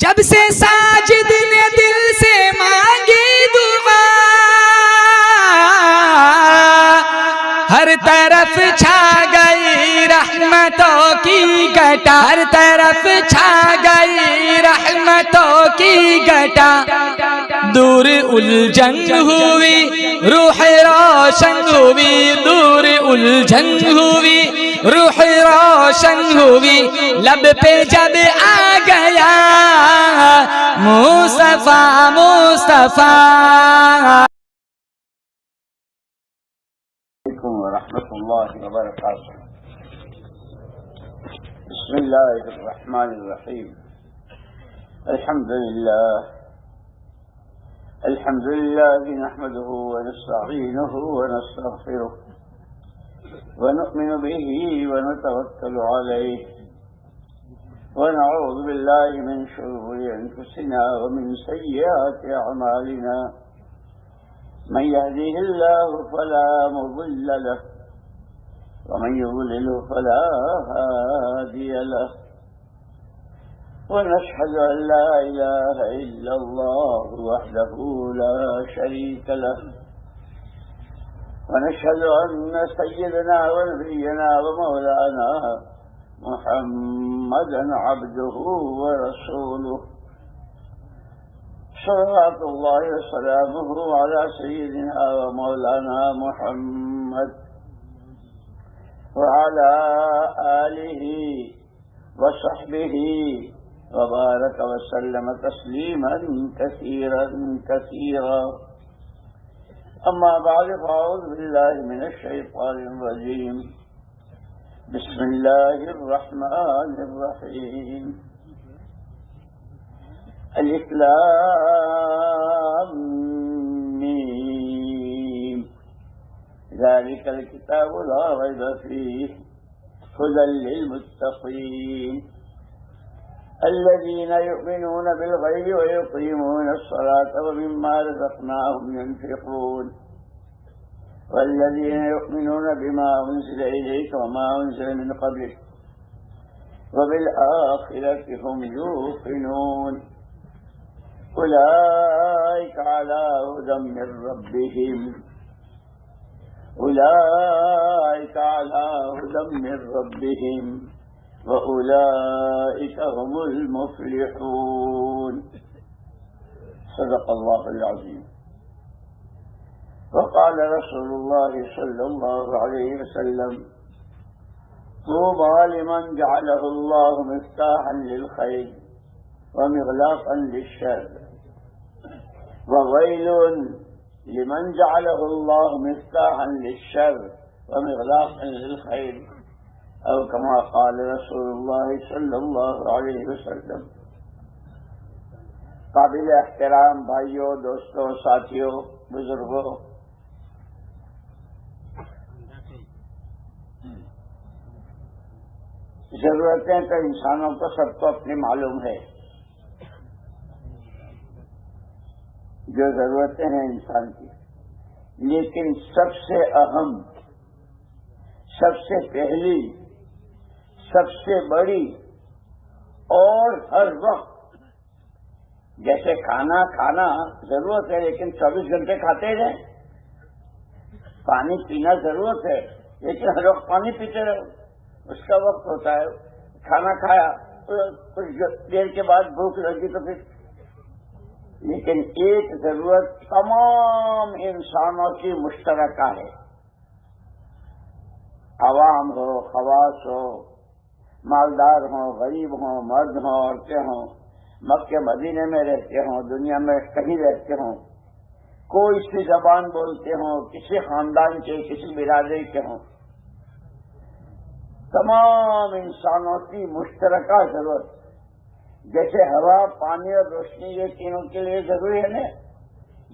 جب سے ساجد نے دل سے مانگی دعا، ہر طرف چھا گئی رحمتوں کی گھٹا، ہر طرف چھا گئی رحمتوں کی گھٹا، دور الجھن ہوئی روح روشن ہوئی، دور الجھن ہوئی روح روشن ہوئی، لب پہ جب آ گیا مصطفیٰ مصطفیٰ۔ ورحمۃ اللہ وبرکاتہ۔ بسم اللہ الرحمن الرحیم۔ الحمد للہ نحمده ونستعینه ونستغفره ونؤمن به ونتوکل علیه ونعوذ باللہ من شرور انفسنا ومن سیئات اعمالنا، من يهده الله فلا مضل له ومن يضلله فلا هادي له، ونشهد أن لا إله إلا الله وحده لا شريك له، ونشهد أن سيدنا ونبينا ومولانا محمدا عبده ورسوله، صلوات الله وسلامه على سيدنا ومولانا محمد وعلى آله وصحبه وبارك وسلم تسليما كثيرا كثيرا، أما بعد فأعوذ بالله من الشيطان الرجيم، بسم الله الرحمن الرحيم، الف لام میم، ذلك الكتاب لا ريب فيه هدى للمتقين الذين يؤمنون بالغيب ويقيمون الصلاة ومما رزقناهم ينفقون والذين يؤمنون بما أنزل إليك وما أنزل من قبلك وبالآخرة هم يوقنون أولئك على هدى من ربهم أولئك على هدى من ربهم وأولئك هم المفلحون، صدق الله العظيم۔ وقال رسول الله صلى الله عليه وسلم طوبى لمن جعله الله مفتاحا للخير ومغلاقا للشر، وويل لمن جعله الله مفتاحا للشر ومغلاقا للخير، او كما قال رسول الله صلی اللہ علیہ وسلم۔ قابل احترام بھائیوں، دوستوں، ساتھیوں، بزرگوں، ضرورتیں تو انسانوں کو سب کو اپنی معلوم ہے، جو ضرورتیں ہیں انسان کی، لیکن سب سے اہم، سب سے پہلی، سب سے بڑی اور ہر وقت، جیسے کھانا ضرورت ہے لیکن 24 گھنٹے کھاتے رہیں، پانی پینا ضرورت ہے لیکن ہر وقت پانی پیتے رہو، اس کا وقت ہوتا ہے۔ کھانا کھایا کچھ دیر کے بعد بھوک لگی تو پھر، لیکن ایک ضرورت تمام انسانوں کی مشترکہ ہے، عوام ہو، خواص ہو، مالدار ہوں، غریب ہوں، مرد ہوں، عورتیں ہوں، مکے مدینے میں رہتے ہوں، دنیا میں کہیں رہتے ہوں، کوئی سی زبان بولتے ہوں، کسی خاندان کے، کسی برادری کے ہوں، تمام انسانوں کی مشترکہ ضرورت، جیسے ہوا، پانی اور روشنی، یہ تینوں کے لیے ضروری ہے نا،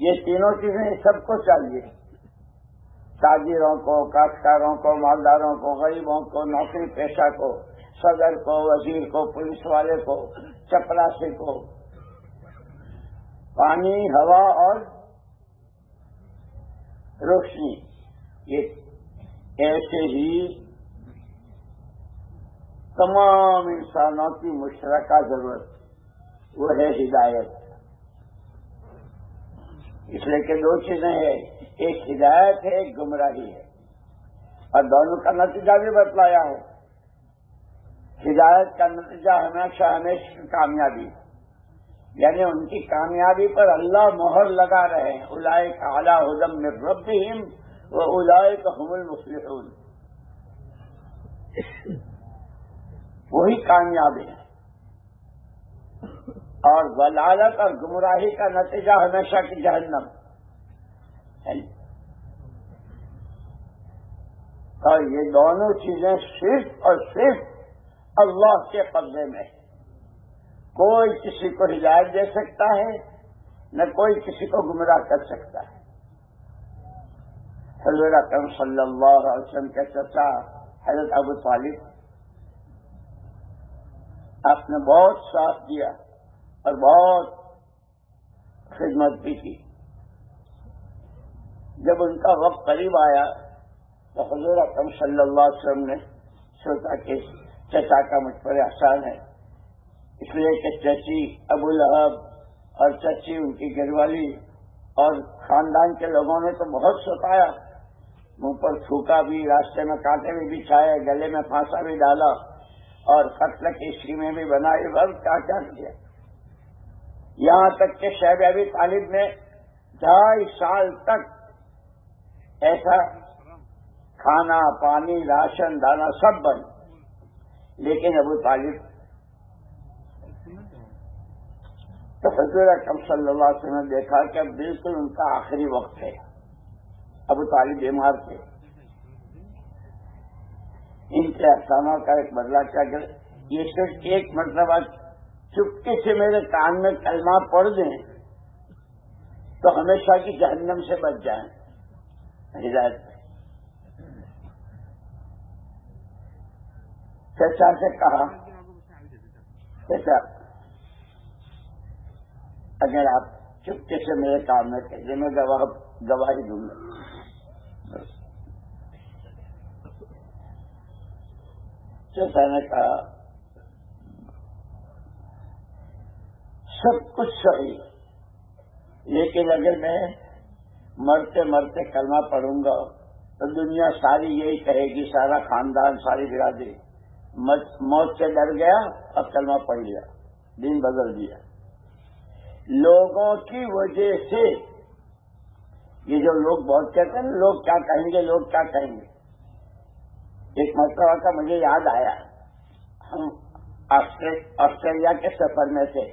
یہ تینوں چیزیں سب کو چاہیے، تاجروں کو، کاشتکاروں کو، مالداروں کو، غریبوں کو، نوکری پیشہ کو، صدر کو، وزیر کو، پولیس والے کو، چپراسی کو، پانی، ہوا اور روشنی، یہ ایسے ہی تمام انسانوں کی مشترکہ ضرورت۔ وہ ہے ہدایت. اس لیے کہ دو چیزیں ہیں، ایک ہدایت ہے، ایک گمراہی ہے، اور دونوں کا نتیجہ بھی بتلایا ہے. ہدایت کا نتیجہ ہمیشہ کامیابی، یعنی ان کی کامیابی پر اللہ مہر لگا رہے ہیں. اولئک علی ھدی من ربہم واولئک ھم المفلحون. وہی کامیابی ہے. اور ضلالت اور گمراہی کا نتیجہ ہمیشہ کی جہنم. اور یہ دونوں چیزیں صرف اور صرف اللہ کے قبضے میں ہے. کوئی کسی کو ہدایت دے سکتا ہے، نہ کوئی کسی کو گمراہ کر سکتا ہے. حضور اکرم صلی اللہ علیہ وسلم کے چچا حضرت ابو طالب، آپ نے بہت ساتھ دیا اور بہت خدمت بھی کی. جب ان کا وقت قریب آیا تو حضور اکرم صلی اللہ علیہ وسلم نے سوچا کہ چچا کا مجھ پر احسان ہے، اس لیے کہ چچی ابو لہب اور چچی ان کی گھر والی اور خاندان کے لوگوں نے تو بہت ستایا، منہ پر تھوکا بھی، راستے میں کانٹے بھی بچھائے، گلے میں پھانسا بھی ڈالا اور قتل کی اسکیمیں بھی بنائی، بس کیا کیا. یہاں تک کہ شیخ ابی طالب نے 2.5 سال تک ایسا کھانا پانی راشن دانا سب بند، لیکن ابو طالب تو حضور اکرم صلی اللہ علیہ وسلم نے دیکھا کہ اب بالکل ان کا آخری وقت ہے. ابو طالب بیمار تھے. ان کے احسانوں کا ایک بدلہ کیا کہ یہ صرف ایک مرتبہ چپکے سے میرے کان میں کلمہ پڑھ دیں تو ہمیشہ کی جہنم سے بچ جائیں. ہدایت چچا سے کہا، چچا اگر آپ چپکے سے میرے کام میں کہتے میں گواہی دوں گا. چچا نے کہا سب کچھ صحیح، لیکن اگر میں مرتے مرتے کلمہ پڑھوں گا تو دنیا ساری یہی کہے گی، سارا خاندان ساری برادری موت سے ڈر گیا اور کلمہ پڑھ لیا، دین بدل دیا. لوگوں کی وجہ سے یہ جو لوگ بہت کہتے ہیں لوگ کیا کہیں گے، لوگ کیا کہیں گے. ایک مرتبہ کا مجھے یاد آیا، ہم آسٹریلیا کے سفر میں تھے.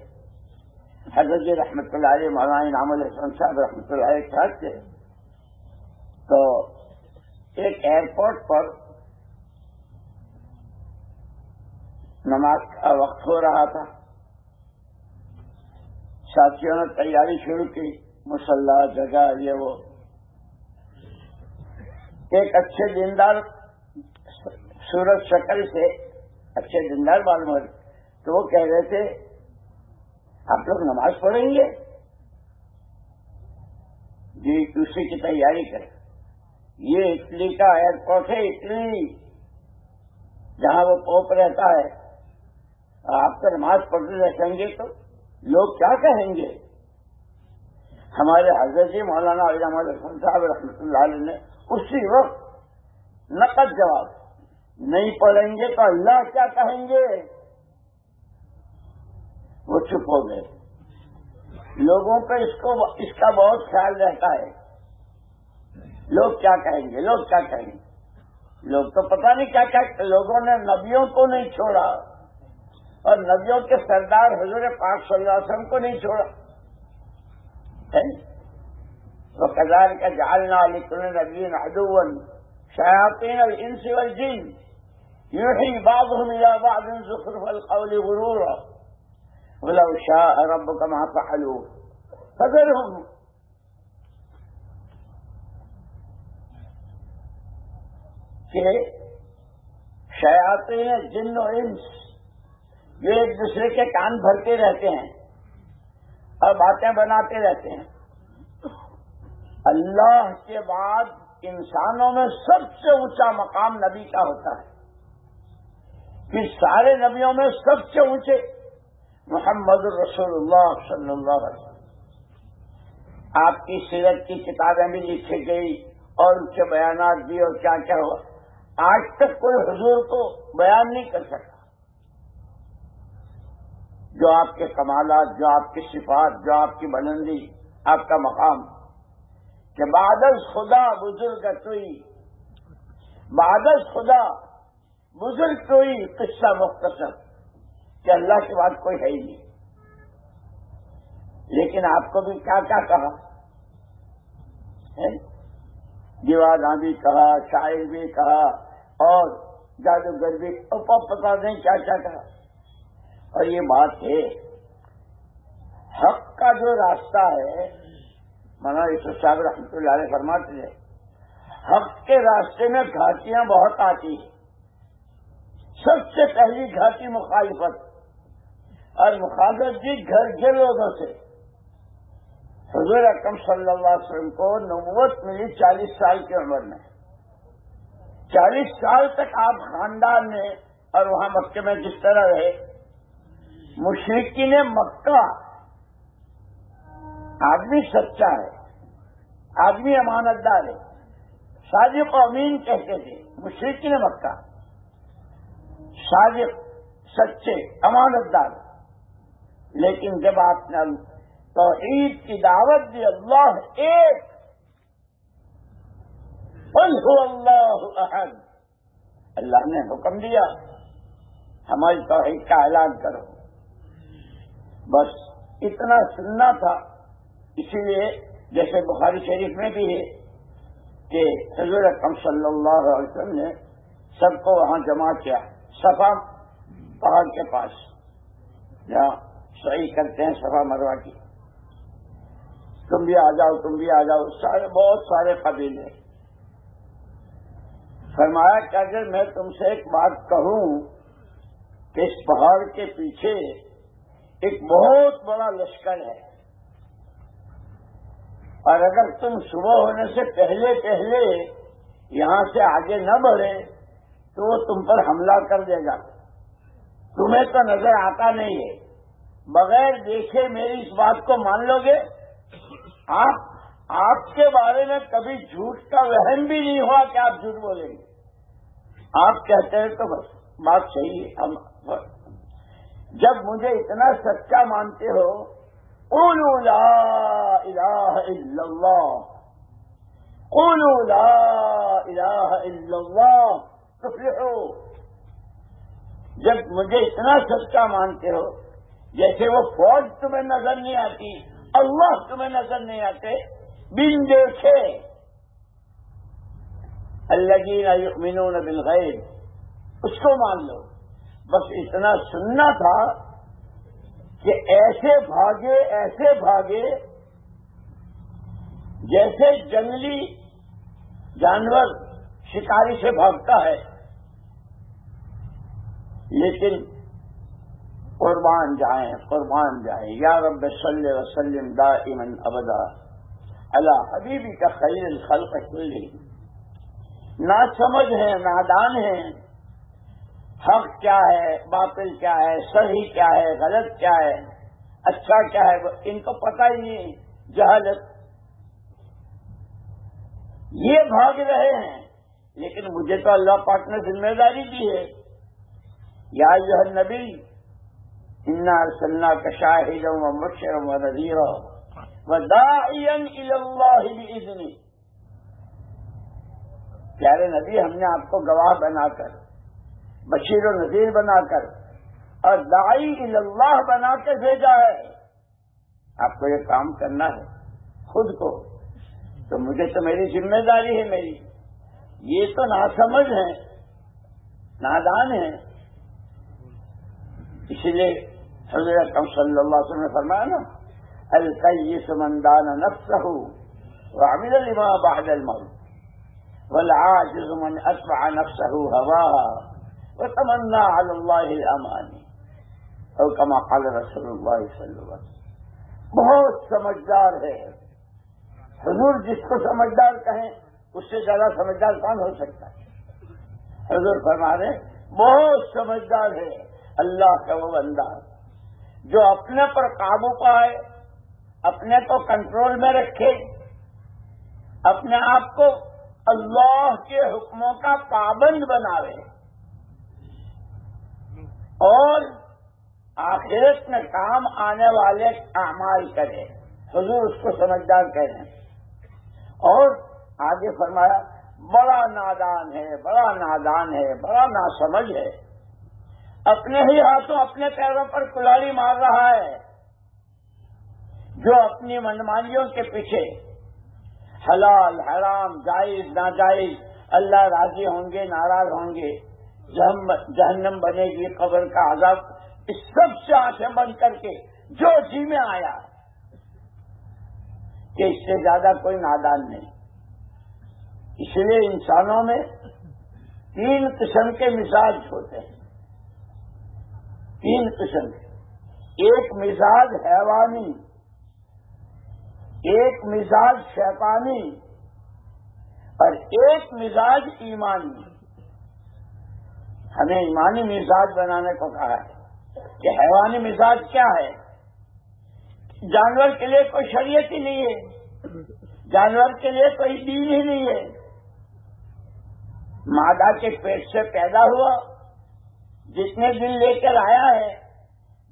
حضرت جی رحمۃ اللہ علیہ، مولانا انعام الحسن صاحب رحمۃ اللہ علیہ ساتھ تھے. تو ایک ایئرپورٹ پر نماز کا وقت ہو رہا تھا. ساتھیوں نے تیاری شروع کی، مصلی جگہ یہ وہ. ایک اچھے دیندار صورت شکل سے اچھے دیندار معلوم ہوئے تو وہ کہہ رہے تھے آپ لوگ نماز پڑھیں گے؟ جی اسی کی تیاری کریں. یہ اٹلی کا ایئرپورٹ ہے، اٹلی جہاں وہ پوپ رہتا ہے. آپ تو نماز پڑھتے رہیں گے تو لوگ کیا کہیں گے؟ ہمارے حضرت جی مولانا انعام الحسن صاحب رحمۃ اللہ علیہ نے اسی وقت نقد جواب، نہیں پڑھیں گے تو اللہ کیا کہیں گے. وہ چپ ہو گئے. لوگوں پہ اس کا بہت خیال رہتا ہے، لوگ کیا کہیں گے، لوگ کیا کہیں گے. لوگ تو پتہ نہیں کیا کیا. لوگوں نے نبیوں کو نہیں چھوڑا اور نبیوں کے سردار حضور پاک صلی اللہ علیہ وسلم کو نہیں چھوڑا. وَكَذَلِكَ جَعَلْنَا لِكُلِّ نَبِيٍّ عَدُوًّا شَيَاطِينَ الْإِنسِ وَالْجِنِّ يُوحِي بَعْضُهُمْ إِلَىٰ بَعْضٍ زُخْرُفَ الْقَوْلِ غُرُورًا وَلَوْ شَاءَ رَبُّكَ مَا فَعَلُوهُ فَذَرْهُمْ. کہ شیاطین جن و انس یہ ایک دوسرے کے کان بھرتے رہتے ہیں اور باتیں بناتے رہتے ہیں. اللہ کے بعد انسانوں میں سب سے اونچا مقام نبی کا ہوتا ہے. پھر سارے نبیوں میں سب سے اونچے محمد رسول اللہ صلی اللہ علیہ وسلم، آپ کی سیرت کی کتابیں بھی لکھی گئی اور ان کے بیانات بھی، اور کیا کیا ہوا، آج تک کوئی حضور کو بیان نہیں کر سکا۔ جو آپ کے کمالات، جو آپ کی صفات، جو آپ کی بلندی، آپ کا مقام، کہ بعد از خدا بزرگ توئی، بعد از خدا بزرگ توئی، قصہ مختصر، کہ اللہ کے بعد کوئی ہے ہی نہیں۔ لیکن آپ کو بھی کیا کیا کہا، دیوانہ بھی کہا، شاعر بھی کہا، اور جادوگر بھی، پتا نہیں کیا کیا کہا۔ اور یہ بات ہے، حق کا جو راستہ ہے، مولانا یوسف صاحب رحمۃ اللہ علیہ فرماتے ہیں، حق کے راستے میں گھاٹیاں بہت آتی ہیں۔ سب سے پہلی گھاٹی مخالفت، اور مخالفت بھی گھر کے لوگوں سے۔ حضور اکرم صلی اللہ علیہ وسلم کو نبوت ملی 40 سال کی عمر میں۔ 40 سال تک آپ خاندان میں اور وہاں مکے میں جس طرح رہے، مشرکین مکہ، آدمی سچا ہے، آدمی امانت دار ہے، صادق و امین کہتے تھے مشرکین مکہ، صادق، سچے، امانت دار۔ لیکن جب آپ نے توحید کی دعوت دی، اللہ ایک، قل هو اللہ احد، اللہ نے حکم دیا ہماری توحید کا اعلان کرو، بس اتنا سننا تھا۔ اسی لیے جیسے بخاری شریف میں بھی ہے کہ حضور اکرم صلی اللہ علیہ وسلم نے سب کو وہاں جمع کیا، صفا پہاڑ کے پاس جہاں سعی کرتے ہیں صفا مروہ کی، تم بھی آ جاؤ، تم بھی آ جاؤ، سارے بہت سارے قبیلے۔ فرمایا کہ اگر میں تم سے ایک بات کہوں کہ اس پہاڑ کے پیچھے ایک بہت بڑا لشکر ہے، اور اگر تم صبح ہونے سے پہلے پہلے یہاں سے آگے نہ بڑھے تو وہ تم پر حملہ کر دے گا، تمہیں تو نظر آتا نہیں ہے، بغیر دیکھے میری اس بات کو مان لو گے؟ آپ کے بارے میں کبھی جھوٹ کا وہم بھی نہیں ہوا کہ آپ جھوٹ بولیں گے، آپ کہتے ہیں تو بس بات صحیح ہے۔ جب مجھے اتنا سچا مانتے ہو، قولوا لا الہ الا اللہ، قولوا لا الہ الا اللہ تفلحوا۔ جب مجھے اتنا سچا مانتے ہو، جیسے وہ فوج تمہیں نظر نہیں آتی، اللہ تمہیں نظر نہیں آتے، بن دیکھے، الذین یؤمنون بالغیب، اس کو مان لو۔ بس اتنا سننا تھا کہ ایسے بھاگے جیسے جنگلی جانور شکاری سے بھاگتا ہے، لیکن قربان جائیں یا رب صلی وسلم دائما ابدا علی حبیبک خیر الخلق کلہم۔ نا سمجھ ہیں، نادان ہیں، حق کیا ہے، باطل کیا ہے، صحیح کیا ہے، غلط کیا ہے، اچھا کیا ہے، ان کو پتہ ہی نہیں، جہالت۔ یہ بھاگ رہے ہیں، لیکن مجھے تو اللہ پاک نے ذمہ داری دی ہے، یا ایھا النبی انا ارسلناک شاہدا ومبشرا ونذیرا وداعیا الی اللہ باذنہ۔ پیارے نبی، ہم نے آپ کو گواہ بنا کر، بشیر و نذیر بنا کر، اور داعی الی اللہ بنا کے بھیجا ہے۔ آپ کو یہ کام کرنا ہے خود کو، تو مجھے تو میری ذمہ داری ہے میری۔ یہ تو ناسمجھ ہیں، نادان ہیں۔ اسی لیے حضرت اکرم صلی اللہ علیہ وسلم نے فرمایا نا، الکیس من دان نفسہ وعمل لما بعد الموت والعاجز من اتبع نفسہ ہواها وتمنى على الله الامانی، او کما قال رسول اللہ صلی اللہ علیہ وسلم۔ بہت سمجھدار ہے حضور، جس کو سمجھدار کہیں اس سے زیادہ سمجھدار کون ہو سکتا ہے؟ حضور فرما رہے بہت سمجھدار ہے اللہ کا وہ بندہ جو اپنے پر قابو پائے، اپنے کو کنٹرول میں رکھے، اپنے آپ کو اللہ کے حکموں کا پابند بناوے اور آخرت میں کام آنے والے اعمال کرے، حضور اس کو سمجھدار کہہ رہے ہیں۔ اور آگے فرمایا بڑا نادان ہے، بڑا نادان ہے، بڑا ناسمجھ ہے، اپنے ہی ہاتھوں اپنے پیروں پر کلاڑی مار رہا ہے، جو اپنی منمانیوں کے پیچھے حلال حرام جائز ناجائز، اللہ راضی ہوں گے ناراض ہوں گے، جہنم بنے گی، قبر کا عذاب، اس سب سے آنکھیں بند کر کے جو جی میں آیا کہ اس سے زیادہ کوئی نادان نہیں۔ اس لیے انسانوں میں 3 قسم کے مزاج ہوتے ہیں، 3 قسم کے، ایک مزاج حیوانی، ایک مزاج شیطانی اور ایک مزاج ایمانی۔ ہمیں ایمانی مزاج بنانے کو کہا ہے کہ حیوانی مزاج کیا ہے؟ جانور کے لیے کوئی شریعت ہی نہیں ہے، جانور کے لیے کوئی دین ہی نہیں ہے، مادہ کے پیٹ سے پیدا ہوا، جتنے دن لے کر آیا ہے،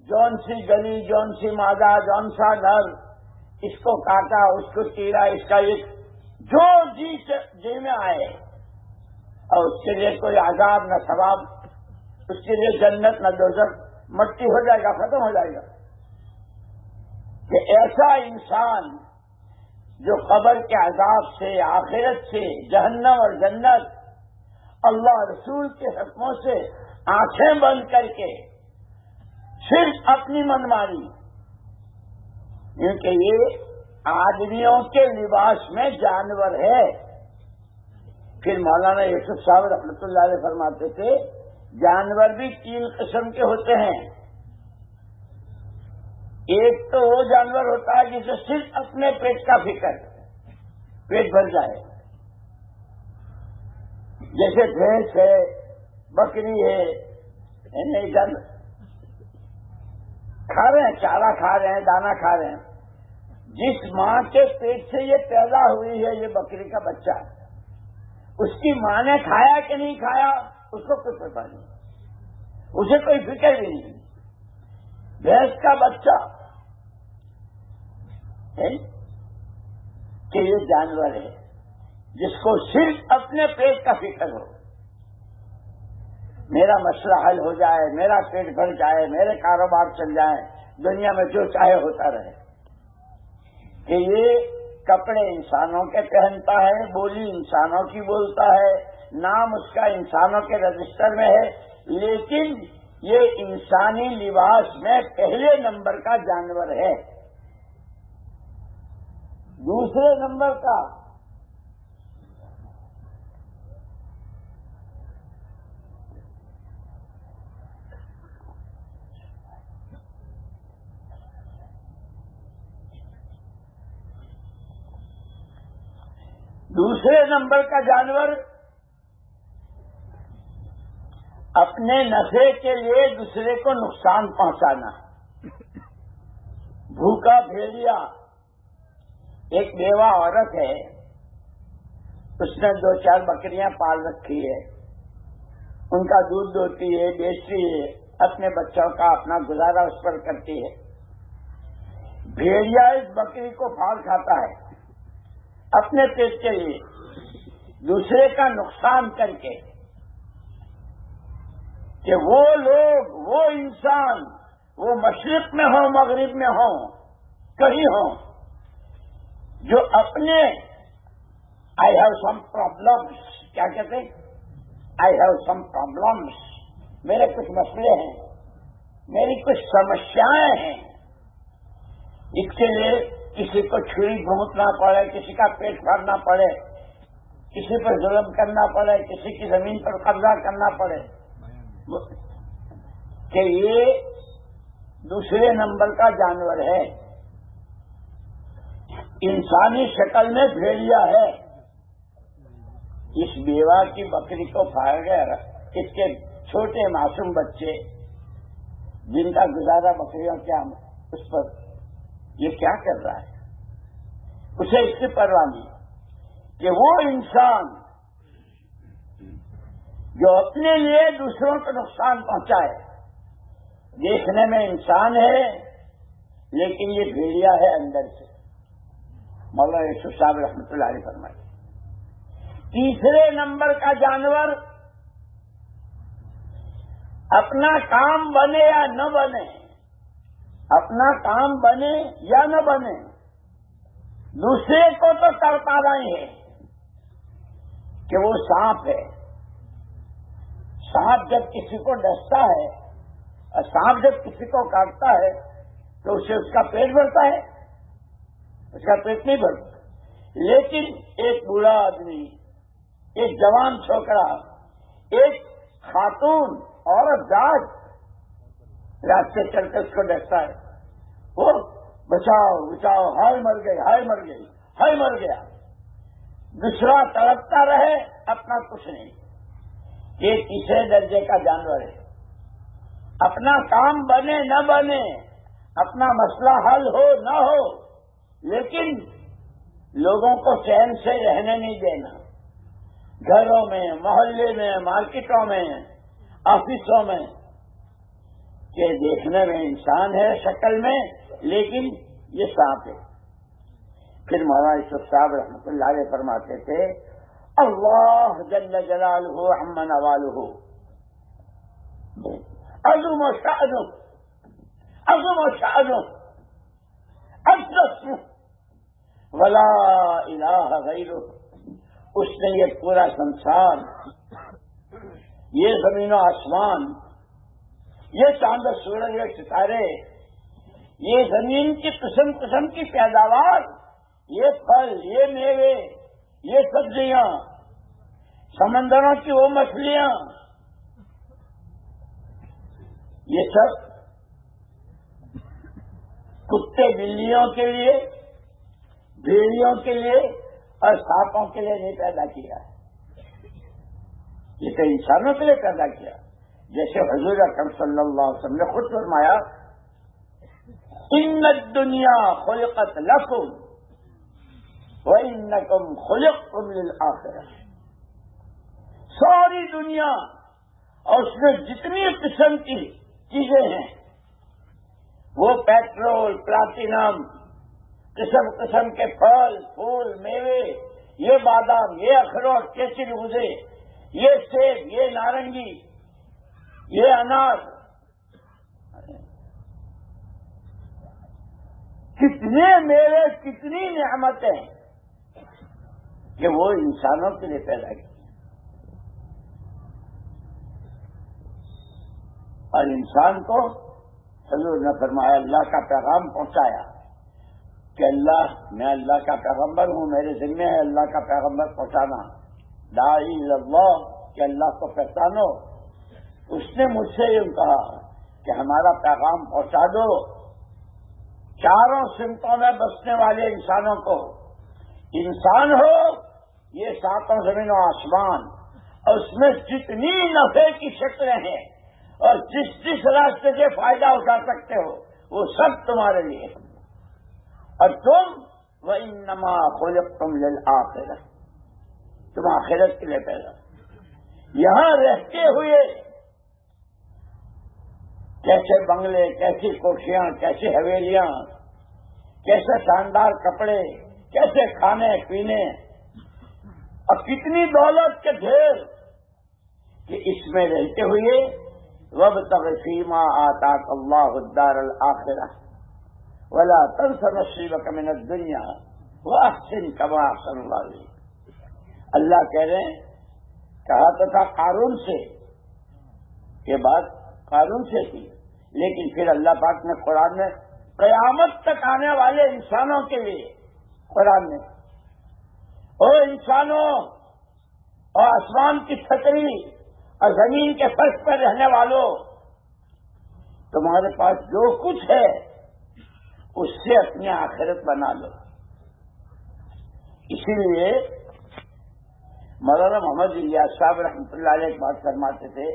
جون سی گلی، جون سی مادہ، جون سا نر، اس کو کاٹا، اس کو چیرا، اس کا ایک جو جی میں آئے، اور اس کے لیے کوئی عذاب نہ ثواب، اس کے لیے جنت نہ دوزخ، مٹی ہو جائے گا، ختم ہو جائے گا۔ کہ ایسا انسان جو قبر کے عذاب سے، آخرت سے، جہنم اور جنت، اللہ رسول کے حکموں سے آنکھیں بند کر کے صرف اپنی منمانی، کیونکہ یہ آدمیوں کے لباس میں جانور ہے۔ پھر مولانا یوسف صاحب رحمۃ اللہ علیہ فرماتے تھے جانور بھی 3 قسم کے ہوتے ہیں۔ ایک تو وہ جانور ہوتا ہے جسے صرف اپنے پیٹ کا فکر، پیٹ بھر جائے، جیسے بھینس ہے، بکری ہے، جانور کھا رہے ہیں، چارہ کھا رہے ہیں، دانا کھا رہے ہیں۔ جس ماں کے پیٹ سے یہ پیدا ہوئی ہے، یہ بکری کا بچہ، اس کی ماں نے کھایا کہ نہیں کھایا اس کو کچھ پتا نہیں، اسے کوئی فکر بھی نہیں۔ بھینس کا بچہ ہے کہ یہ جانور ہے جس کو صرف اپنے پیٹ کا فکر ہو، میرا مسئلہ حل ہو جائے، میرا پیٹ بھر جائے، میرے کاروبار چل جائے، دنیا میں جو چاہے ہوتا رہے۔ کہ یہ کپڑے انسانوں کے پہنتا ہے، بولی انسانوں کی بولتا ہے، نام اس کا انسانوں کے رجسٹر میں ہے، لیکن یہ انسانی لباس میں پہلے نمبر کا جانور ہے۔ دوسرے نمبر کا جانور اپنے نفع کے لیے دوسرے کو نقصان پہنچانا۔ بھوکا بھیڑیا، ایک بیوہ عورت ہے، اس نے 2-4 بکریاں پال رکھی ہے، ان کا دودھ دوہتی ہے، بیچتی ہے، اپنے بچوں کا اپنا گزارا اس پر کرتی ہے۔ بھیڑیا اس بکری کو پھاڑ کھاتا ہے اپنے پیٹ کے لیے، دوسرے کا نقصان کر کے، کہ وہ لوگ، وہ انسان، وہ مشرق میں ہوں، مغرب میں ہوں، کہیں ہوں، جو اپنے آئی ہیو سم پرابلمس، کیا کہتے ہیں، آئی ہیو سم پرابلمس، میرے کچھ مسئلے ہیں، میری کچھ سمسیایں ہیں، اس کے لیے کسی کو چھری گھونٹنا پڑے، کسی کا پیٹ بھرنا پڑے، کسی پر ظلم کرنا پڑے، کسی کی زمین پر قبضہ کرنا پڑے، کہ یہ دوسرے نمبر کا جانور ہے۔ انسانی شکل میں بھیڑیا ہے، اس بیوہ کی بکری کو پھاڑ گیا، اس کے چھوٹے معصوم بچے جن کا گزارا بکریوں کے اس پر، یہ کیا کر رہا ہے؟ اسے اس کی پرواہ نہیں کہ وہ انسان جو اپنے لیے دوسروں کو نقصان پہنچائے، دیکھنے میں انسان ہے لیکن یہ بھیڑیا ہے اندر سے۔ مولانا یوسف صاحب رحمۃ اللہ علیہ فرمائے تیسرے نمبر کا جانور اپنا کام بنے یا نہ بنے، اپنا کام بنے یا نہ بنے، دوسرے کو تو کرتا نہیں ہے کہ وہ سانپ ہے۔ سانپ جب کسی کو ڈستا ہے اور سانپ جب کسی کو کاٹتا ہے تو اسے اس کا پیٹ بھرتا ہے، اس کا پیٹ نہیں بھرتا۔ لیکن ایک بوڑھا آدمی، ایک جوان چھوکرا، ایک خاتون عورت ذات راستے چل کر اس کو ڈستا ہے، وہ بچاؤ بچاؤ، ہائے مر گئی، ہائے مر گئی، ہائے مر گیا، دوسرا تڑپتا رہے، اپنا کچھ نہیں۔ یہ تیسرے درجے کا جانور ہے۔ اپنا کام بنے نہ بنے، اپنا مسئلہ حل ہو نہ ہو، لیکن لوگوں کو چین سے رہنے نہیں دینا، گھروں میں، محلے میں، مارکیٹوں میں، آفسوں میں، کہ دیکھنے میں انسان ہے شکل میں لیکن یہ سانپ ہے۔ پھر مولانا یوسف صاحب رحمۃ اللہ علیہ فرماتے تھے اللہ جل جلالہ عم نوالہ عظم و شأنہ، عظم و شأنہ، اقدس ولا الہ غیرہ۔ اس نے یہ پورا سنسار، یہ زمین و آسمان، یہ چاند و سورج و ستارے، یہ زمین کی قسم قسم کی پیداوار، یہ پھل، یہ میوے، یہ سبزیاں، سمندروں کی وہ مچھلیاں، یہ سب کتے بلیوں کے لیے، بھیڑیوں کے لیے اور سانپوں کے لیے نہیں پیدا کیا ہے، یہ تو انسانوں کے لیے پیدا کیا۔ جیسے حضور اکرم صلی اللہ علیہ وسلم نے خود فرمایا ان الدنیا خلقت لکم وانکم خلقتم للآخرہ۔ ساری دنیا اور اس میں جتنی قسم کی چیزیں ہیں، وہ پیٹرول، پلاٹینم، قسم قسم کے پھل پھول میوے، یہ بادام، یہ اخروٹ، یہ چرگزے، یہ سیب، یہ نارنگی، یہ انار، کتنے میوے، کتنی نعمتیں کہ وہ انسانوں کے لیے پیدا کی، اور انسان کو حضور نے فرمایا اللہ کا پیغام پہنچایا کہ میں اللہ کا پیغمبر ہوں، میرے ذمہ ہے اللہ کا پیغمبر پہنچانا، داعی اللہ، کہ اللہ کو پہچانو۔ اس نے مجھ سے یہ کہا کہ ہمارا پیغام پہنچا دو چاروں سمتوں میں بسنے والے انسانوں کو، انسان ہو یہ ساتوں زمین و آسمان، اور اس میں جتنی نفع کی شکلیں ہیں اور جس راستے سے فائدہ اٹھا سکتے ہو وہ سب تمہارے لیے، اور تم وَإِنَّمَا خُلِقْتُمْ لِلْآخِرَةِ، تم آخرت کے لیے پیدا، یہاں رہتے ہوئے کیسے بنگلے، کیسی کوٹھیاں، کیسی حویلیاں، کیسے شاندار کپڑے، کیسے کھانے پینے اور کتنی دولت کے ڈھیر، کہ اس میں رہتے ہوئے وَابْتَغِ فِيمَا آتَاكَ اللَّهُ الدَّارَ الْآخِرَةَ وَلَا تَنْسَ نَصِيبَكَ مِنَ الدُّنْيَا وَأَحْسِنْ كَمَا أَحْسَنَ اللَّهُ إِلَيْكَ۔ اللہ کہہ رہے ہیں، کہا تو تھا قارون سے، یہ بات قارون سے تھی، لیکن پھر اللہ پاک نے قرآن میں قیامت تک آنے والے انسانوں کے لیے قرآن میں، او انسانوں اور آسمان کی چھتری اور زمین کے فرش پر رہنے والوں، تمہارے پاس جو کچھ ہے اس سے اپنی آخرت بنا لو۔ اسی لیے مولانا محمد الیاس صاحب رحمۃ اللہ علیہ ایک بات فرماتے تھے،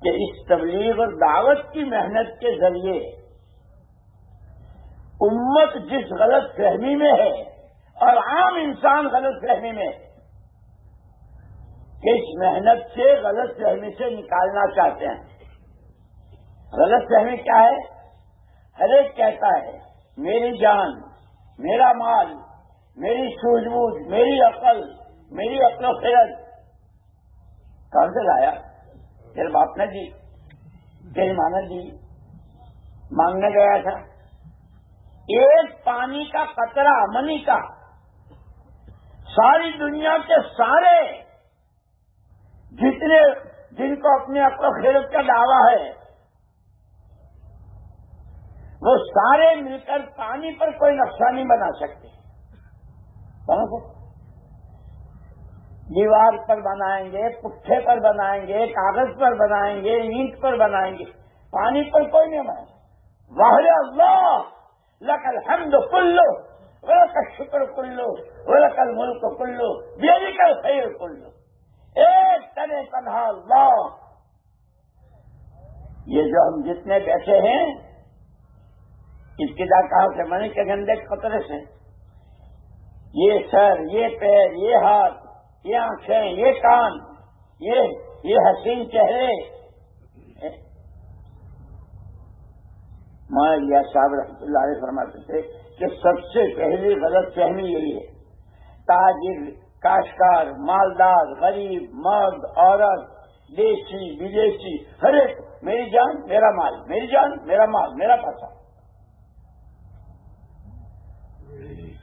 کہ اس تبلیغ اور دعوت کی محنت کے ذریعے امت جس غلط فہمی میں ہے اور عام انسان غلط فہمی میں ہے، کہ اس محنت سے غلط فہمی سے نکالنا چاہتے ہیں۔ غلط فہمی کیا ہے؟ ہر ایک کہتا ہے میری جان، میرا مال، میری سوجھ بوجھ، میری عقل و خرد کہاں سے لایا؟ تیرے باپ نے دی، تیری ماں نے دی، مانگنے گیا تھا۔ ایک پانی کا قطرہ منی کا ساری دنیا کے سارے جن کو اپنے عقل و خیرت کا دعویٰ ہے، وہ سارے مل کر پانی پر کوئی نقشہ نہیں بنا سکتے۔ دیوار پر بنائیں گے، پٹھے پر بنائیں گے، کاغذ پر بنائیں گے، اینٹ پر بنائیں گے، پانی پر کوئی نہیں بنائے۔ واہ اللہ لک الحمد کلو ولک الشکر کلو ولک الملک کلو بیدک الخیر کلو، ایک تنے تنہا اللہ۔ یہ جو ہم جتنے بیٹھے ہیں، ابتدا کہاں سے؟ منی کے گندے قطرے سے۔ یہ سر، یہ پیر، یہ ہاتھ، یہ آنکھیں، یہ کان، یہ حسین چہرے۔ مولانا صاحب رحمۃ اللہ علیہ فرماتے تھے کہ سب سے پہلی غلط فہمی یہی ہے، تاجر، کاشتکار، مالدار، غریب، مرد، عورت، دیسی، بدیسی، ہر ایک میری جان میرا مال، میری جان میرا مال، میرا پیسہ۔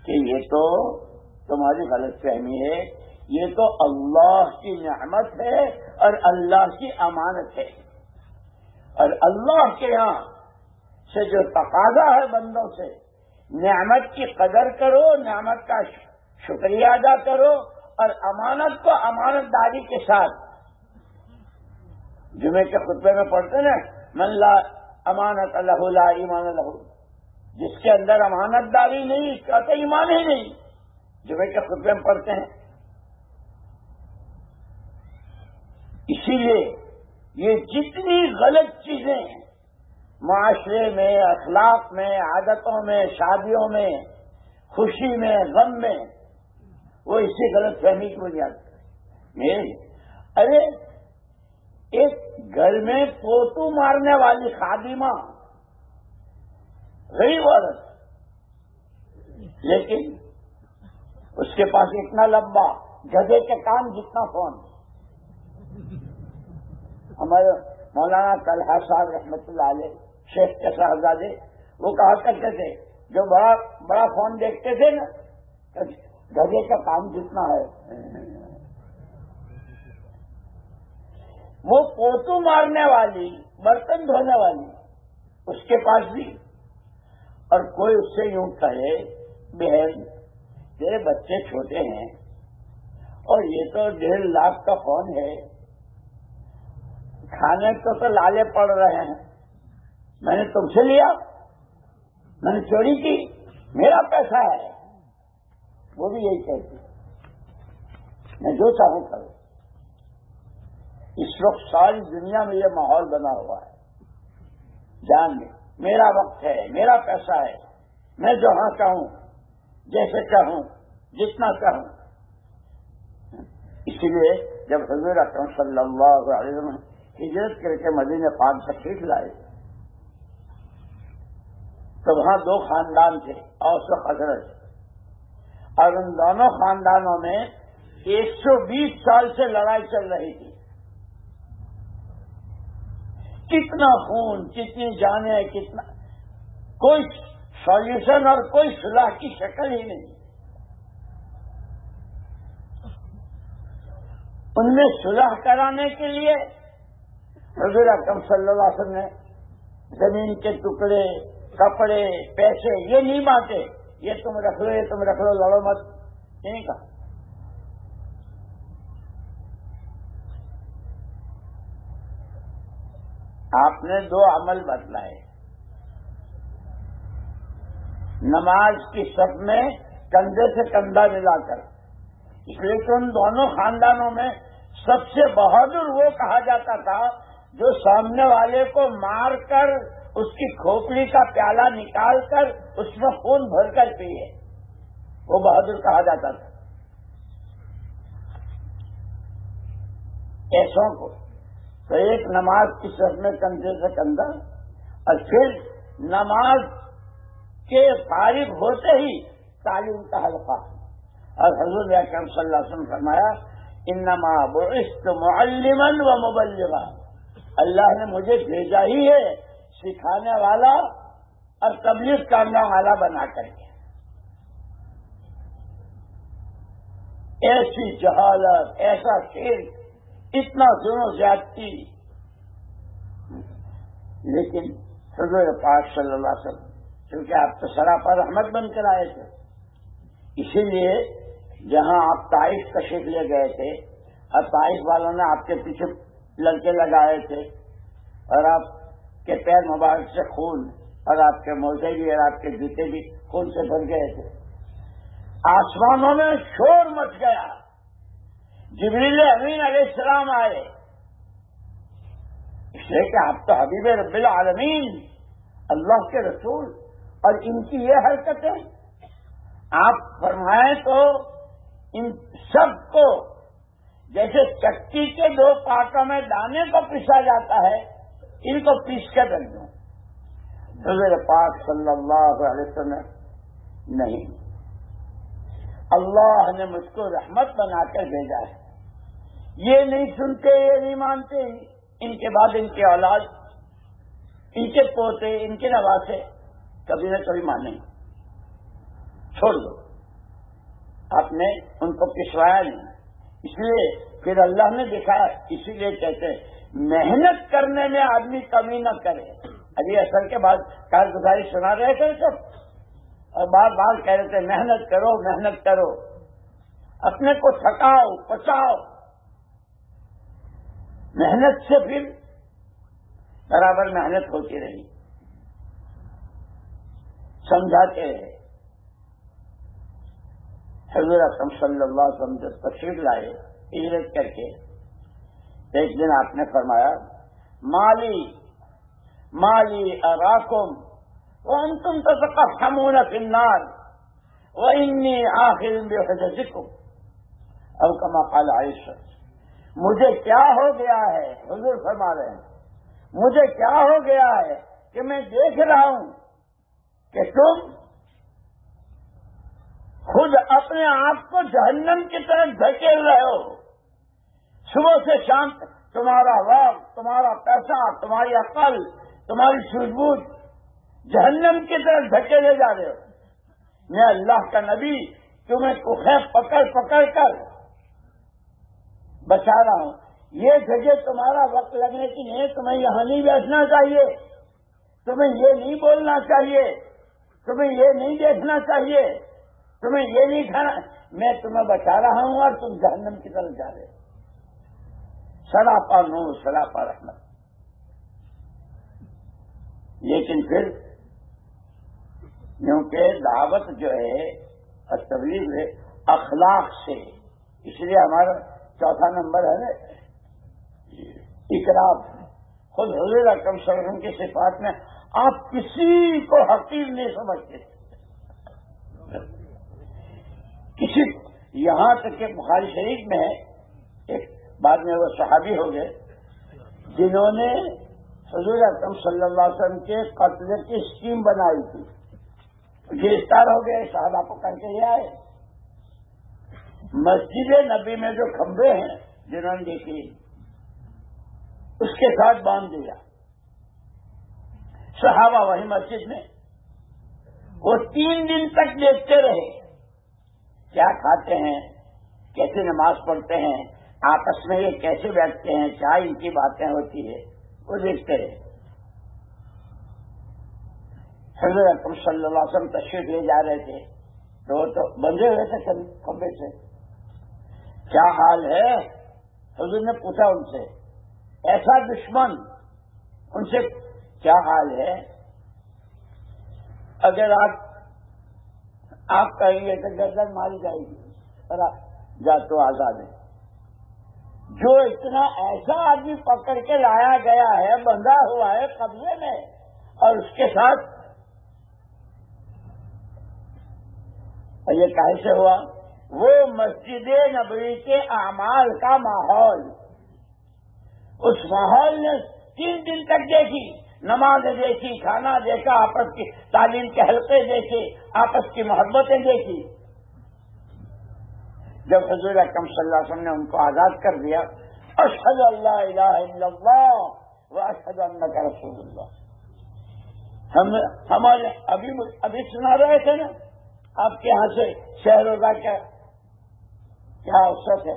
کہ یہ تو تمہاری غلط فہمی ہے، یہ تو اللہ کی نعمت ہے اور اللہ کی امانت ہے، اور اللہ کے یہاں سے جو تقاضا ہے بندوں سے، نعمت کی قدر کرو، نعمت کا شکریہ ادا کرو، اور امانت کو امانت داری کے ساتھ، جمعے کے خطبے میں پڑھتے نا، من لا امانت لہ لا ایمان لہ، جس کے اندر امانت داری نہیں اس کا تو ایمان ہی نہیں، جمعے کے خطبے میں پڑھتے ہیں۔ اسی لیے یہ جتنی غلط چیزیں ہیں معاشرے میں، اخلاق میں، عادتوں میں، شادیوں میں، خوشی میں، غم میں، وہ اسی غلط فہمی کی بنیاد پر۔ ارے ایک گھر میں پوتو مارنے والی خادمہ، غریب عورت، لیکن اس کے پاس اتنا لمبا گدھے کے کام جتنا فون۔ ہمارے مولانا طلحہ صاحب رحمۃ اللہ علیہ، شیخ کے صاحبزادے، وہ کہا کرتے تھے جو بڑا فون دیکھتے تھے نا، گدھے کا کام جتنا ہے۔ وہ پوتو مارنے والی، برتن دھونے والی، اس کے پاس بھی، اور کوئی اس سے یوں کہے بہن تیرے بچے چھوٹے ہیں اور یہ تو 1.5 لاکھ کا فون ہے، کھانے تو لالے پڑ رہے ہیں، میں نے تم سے لیا، میں نے چوری کی، میرا پیسہ ہے۔ وہ بھی یہی کہتی، میں جو چاہوں کروں۔ اس وقت ساری دنیا میں یہ ماحول بنا ہوا ہے، جان لیں میرا وقت ہے، میرا پیسہ ہے، میں جہاں چاہوں، جیسے چاہوں، جتنا چاہوں۔ اسی لیے جب حضور اکرم صلی اللہ علیہ وسلم ہجرت کر کے مدینہ پاک تشریف لائے تو وہاں 2 خاندان تھے، اوس و خزرج، اور ان دونوں خاندانوں میں 120 سال سے لڑائی چل رہی تھی۔ کتنا خون، کتنی جانیں، کتنا، کوئی سولوشن اور کوئی صلح کی شکل ہی نہیں۔ ان میں صلح کرانے کے لیے حضور اکرم صلی اللہ علیہ وسلم نے زمین کے ٹکڑے، کپڑے، پیسے یہ نہیں بانٹے، یہ تم رکھ لو، یہ تم رکھ لو، لڑو مت، یہ نہیں کہا۔ آپ نے 2 عمل بتلائے، نماز کی صف میں کندھے سے کندھا ملا کر، اس لیے کہ ان دونوں خاندانوں میں سب سے بہادر وہ کہا جاتا تھا جو سامنے والے کو مار کر اس کی کھوپڑی کا پیالہ نکال کر اس میں خون بھر کر پیے، وہ بہادر کہا جاتا تھا۔ ایسوں کو تو ایک نماز کی صف میں کندھے سے کندھا، اور پھر نماز کے فارغ ہوتے ہی تعلیم کا حلقہ، اور حضور اکرم صلی اللہ علیہ وسلم فرمایا انما بعثت معلما و مبلغا، اللہ نے مجھے بھیجا ہی ہے سکھانے والا اور تبلیغ کرنے والا بنا کر کے۔ ایسی جہالت، ایسا شرک، اتنا ظلم و زیادتی، لیکن حضور پاک صلی اللہ علیہ وسلم کیونکہ آپ تو سراپا رحمت بن کر آئے تھے، اسی لیے جہاں آپ طائف تشریف لے گئے تھے اور طائف والوں نے آپ کے پیچھے لڑکے لگائے تھے اور آپ کے پیر مبارک سے خون اور آپ کے موزے بھی اور آپ کے جوتے بھی خون سے بھر گئے تھے، آسمانوں میں شور مچ گیا، جبریل امین علیہ السلام آئے، اس لیے کہ آپ تو حبیب رب العالمین اللہ کے رسول، اور ان کی یہ حرکتیں آپ فرمائیں تو ان سب کو جیسے چکی کے دو پاٹوں میں دانے کو پیسا جاتا ہے، ان کو پیس کے رکھ دوں۔ حضور پاک صلی اللہ علیہ وسلم نہیں، اللہ نے مجھ کو رحمت بنا کر بھیجا ہے، یہ نہیں سنتے، یہ نہیں مانتے، ان کے بعد ان کے اولاد، ان کے پوتے، ان کے نواسے کبھی نہ کبھی مانیں، چھوڑ دو، آپ نے ان کو پسوایا نہیں، اس لیے پھر اللہ نے دکھایا، اسی لیے کہتے ہیں محنت کرنے میں آدمی کمی نہ کرے۔ ابھی اثر کے بعد کارگزاری سنا رہے تھے سب، اور بار بار کہہ رہے تھے محنت کرو، محنت کرو، اپنے کو تھکاؤ، پچاؤ، محنت سے پھر برابر محنت ہوتی رہی، سمجھاتے رہے۔ حضور اکرم صلی اللہ علیہ وسلم جب تشریف لائے ہجرت کر کے، ایک دن آپ نے فرمایا مالی مالی اراکم وانتم تتقحمون فی النار وانی آخذ بحجزکم، او کما قال عائشہ، مجھے کیا ہو گیا ہے، حضور فرما رہے ہیں مجھے کیا ہو گیا ہے کہ میں دیکھ رہا ہوں کہ تم خود اپنے آپ کو جہنم کی طرف دھکیل رہے ہو، صبح سے شام تک تمہارا وقت، تمہارا پیسہ، تمہاری عقل، تمہاری سوجھ بوجھ جہنم کی طرف دھکیلے جا رہے ہو۔ میں اللہ کا نبی تمہیں کوکھیں پکڑ پکڑ کر بچا رہا ہوں، یہ جگہ تمہارا وقت لگنے کی نہیں، تمہیں یہاں نہیں بیٹھنا چاہیے، تمہیں یہ نہیں بولنا چاہیے، تمہیں یہ نہیں دیکھنا چاہیے، تمہیں یہ نہیں کھانا، میں تمہیں بچا رہا ہوں اور تم جہنم کی طرف جا رہے ہو۔ سراپا نور، سراپا رحمت۔ لیکن پھر کیونکہ دعوت جو ہے اور تبلیغ ہے اخلاق سے، اس لیے ہمارا چوتھا نمبر ہے نا اقرار۔ خود حضور اکرم صلی اللہ علیہ وسلم کی صفات میں آپ کسی کو حقیر نہیں سمجھتے، کسی، یہاں تک کہ بخاری شریف میں ہے، ایک بعد میں وہ صحابی ہو گئے جنہوں نے حضور اکرم صلی اللہ علیہ وسلم کے قتل کی اسکیم بنائی تھی، گرفتار ہو گئے، صحابہ کو کر کے یہ آئے۔ مسجد نبی میں جو کھمبے ہیں جنہوں نے دیکھی اس کے ساتھ باندھ دیا، صحابہ وہی مسجد میں، وہ 3 دن تک دیکھتے رہے کیا کھاتے ہیں، کیسے نماز پڑھتے ہیں، آپس میں یہ کیسے بیٹھتے ہیں، کیا ان کی باتیں ہوتی ہے، وہ دیکھتے رہے۔ حضرت اکرم صلی اللہ علیہ وسلم تشریف لے جا رہے تھے تو وہ تو بندھے ہوئے تھے کھمبے سے، کیا حال ہے؟ حضور نے پوچھا ان سے، ایسا دشمن، ان سے کیا حال ہے؟ اگر آپ کہیں گے تو گردن ماری جائے گی، جا تو آزاد ہے، جو اتنا ایسا آدمی پکڑ کے لایا گیا ہے، بندھا ہوا ہے قبضے میں، اور اس کے ساتھ یہ کیسے ہوا؟ وہ مسجد نبوی کے اعمال کا ماحول، اس ماحول نے 3 دن تک دیکھی، نماز دیکھی، کھانا دیکھا، آپس کی تعلیم کے حلقے دیکھے، آپس کی محبتیں دیکھی۔ جب حضور اکرم صلی اللہ علیہ وسلم نے ان کو آزاد کر دیا، اشہد ان لا الہ الا اللہ و اشہد انک رسول اللہ، ہمارے ابھی سنا رہے تھے نا، آپ کے یہاں سے شہر روزہ کیا اوسط ہے،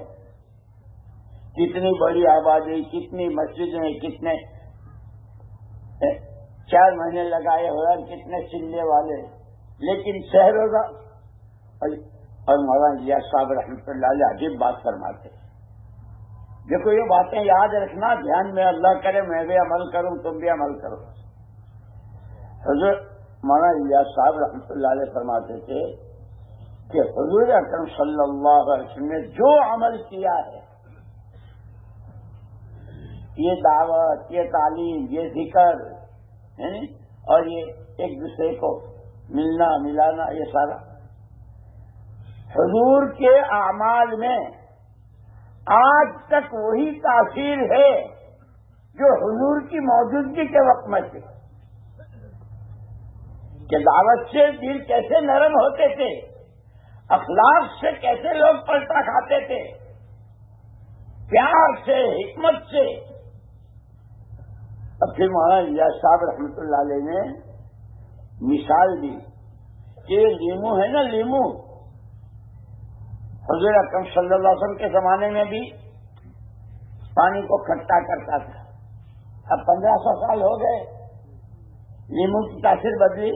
کتنی بڑی آبادی، کتنی مسجدیں، کتنے 4 مہینے لگائے ہوئے، کتنے چلے والے، لیکن شہر روزہ اور مولانا الیاس صاحب رحمۃ اللہ علیہ عجیب بات فرماتے ہیں۔ دیکھو یہ باتیں یاد رکھنا، دھیان میں، اللہ کرے میں بھی عمل کروں، تم بھی عمل کرو۔ حضرت مولانا الیاس صاحب رحمۃ اللہ علیہ فرماتے تھے کہ حضور اکرم صلی اللہ علیہ وسلم نے جو عمل کیا ہے، یہ دعوت، یہ تعلیم، یہ ذکر اور یہ ایک دوسرے کو ملنا ملانا، یہ سارا حضور کے اعمال میں آج تک وہی تاثیر ہے جو حضور کی موجودگی کے وقت میں تھی، کہ دعوت سے دل کیسے نرم ہوتے تھے، اخلاق سے کیسے لوگ پلٹا کھاتے تھے، پیار سے، حکمت سے۔ اب پھر مولانا الیاس صاحب رحمۃ اللہ علیہ نے مثال دی کہ لیمو ہے نا، لیمو حضور اکرم صلی اللہ علیہ وسلم کے زمانے میں بھی پانی کو کھٹا کرتا تھا، اب 1500 سال ہو گئے، لیمو کی تاثیر بدلی،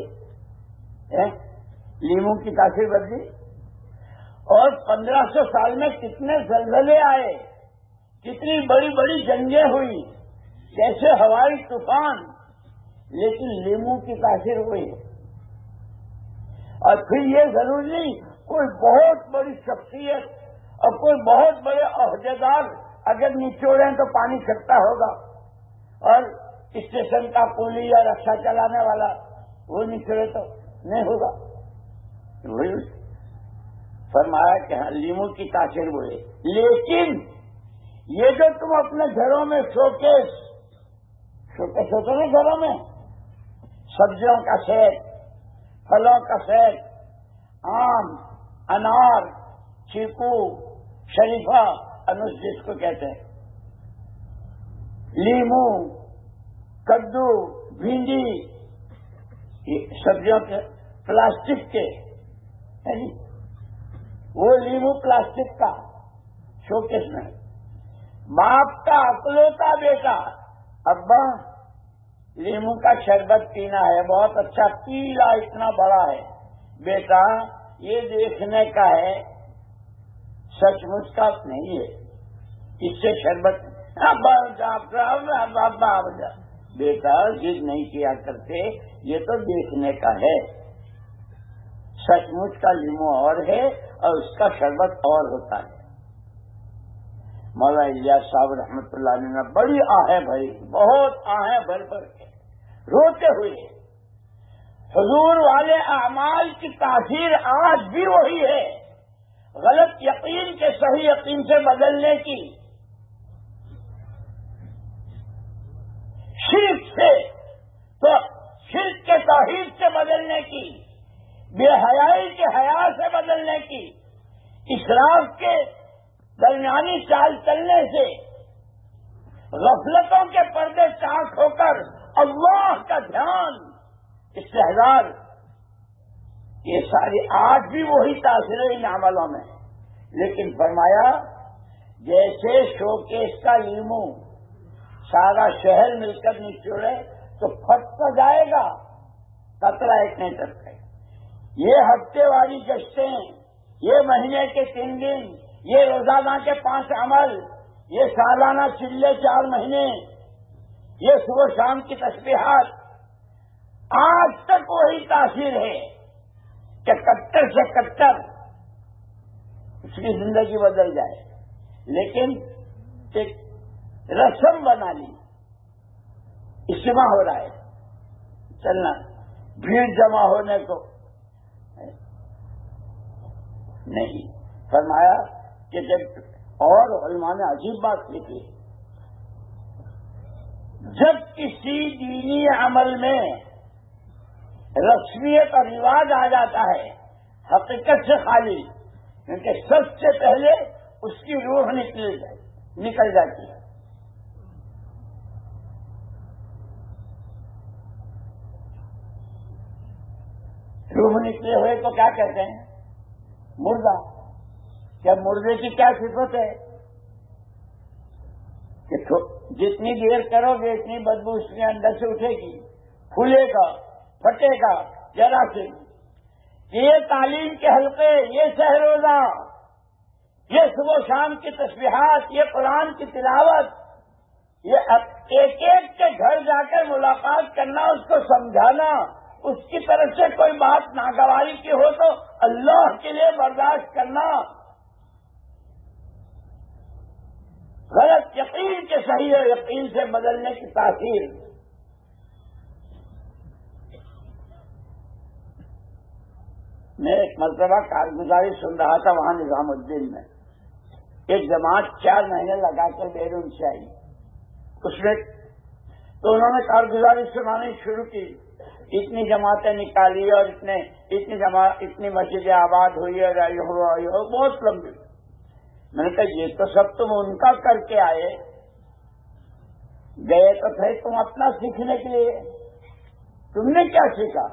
لیمو کی تاثیر بدلی، اور 1500 سال میں کتنے زلزلے آئے، کتنی بڑی بڑی جنگیں ہوئی، کیسے ہوائی طوفان، لیکن لیمو کی تاثیر ہوئی۔ اور پھر یہ ضروری نہیں کوئی بہت بڑی شخصیت اور کوئی بہت بڑے عہدیدار اگر نچوڑیں تو پانی کھٹا ہوگا، اور اسٹیشن کا کولی یا رکشا چلانے والا وہ نچوڑے تو نہیں ہوگا۔ وہی فرمایا کہ ہاں لیمو کی تاثیر وہ ہے، لیکن یہ جو تم اپنے گھروں میں شوکیس ہوتے نا، گھروں میں سبزیوں کا سیٹ، پھلوں کا سیٹ، آم، انار، چیکو، شریفہ، انوس جس کو کہتے ہیں، لیمو، کدو، بھنڈی، سبزیوں کے پلاسٹک کے، وہ لیمو پلاسٹک کا شوکیس میں، باپ کا اکلوتا بیٹا، ابا لیمو کا شربت پینا ہے، بہت اچھا، پیلا اتنا بڑا ہے، بیٹا یہ دیکھنے کا ہے، سچ مچ کا نہیں ہے، اس سے شربت بیٹا ضد نہیں کیا کرتے، یہ تو دیکھنے کا ہے، سچ مچ کا لیمو اور ہے اور اس کا شربت اور ہوتا ہے۔ مولانا الیاس صاحب رحمۃ اللہ علیہ نے بڑی آہیں بھری، بہت آہیں بھر بھر کے روتے ہوئے، حضور والے اعمال کی تاثیر آج بھی وہی ہے، غلط یقین کے صحیح یقین سے بدلنے کی، شرک سے تو شرک کے توحید سے بدلنے کی، بے حیائی کے حیا سے بدلنے کی، اسراف کے درمیانی چال چلنے سے، غفلتوں کے پردے چاک ہو کر اللہ کا دھیان، استحضار، یہ ساری آج بھی وہی تاثیر ہے ان عملوں میں۔ لیکن فرمایا جیسے شوکیس کا لیمو سارا شہر مل کر نچوڑے تو پھٹ تو جائے گا، قطرہ ایک نہیں کرتے، یہ ہفتے والی گشتیں، یہ مہینے کے 3 دن، یہ روزانہ کے 5 عمل، یہ سالانہ چلے 4 مہینے، یہ صبح شام کی تسبیحات، آج تک وہی تاثیر ہے کہ کٹر سے کٹر اس کی زندگی بدل جائے، لیکن ایک رسم بنا لی. اجتماع ہو رہا ہے, چلنا, بھیڑ جمع ہونے کو نہیں. فرمایا کہ جب, اور علماء نے عجیب بات لکھی, جب کسی دینی عمل میں رسمیت اور رواج آ جاتا ہے حقیقت سے خالی, کیونکہ سب سے پہلے اس کی روح نکل جاتی ہے. روح نکلے ہوئے کو کیا کہتے ہیں؟ مردہ. کیا مردے کی کیا صفت ہے کہ جتنی دیر کرو گے اتنی بدبو اس کے اندر سے اٹھے گی, پھولے گا, پھٹے گا ذرا سے. یہ تعلیم کے حلقے, یہ سحروزہ, یہ صبح شام کی تسبیحات, یہ قرآن کی تلاوت, یہ ایک ایک کے گھر جا کر ملاقات کرنا, اس کو سمجھانا, اس کی طرف سے کوئی بات ناگواری کی ہو تو اللہ کے لیے برداشت کرنا, غلط یقین کے صحیح یقین سے بدلنے کی تاثیر. میں ایک مرتبہ کارگزاری سن رہا تھا وہاں نظام الدین میں. ایک جماعت 4 مہینے لگا کر بیرون سے آئی. اس میں تو انہوں نے کارگزاری سنانی شروع کی, اتنی جماعتیں نکالی اور اتنی مسجدیں آباد ہوئی اور بہت لمبی. میں نے کہا یہ تو سب تم ان کا کر کے آئے, گئے تو تھے تم اپنا سیکھنے کے لیے, تم نے کیا سیکھا؟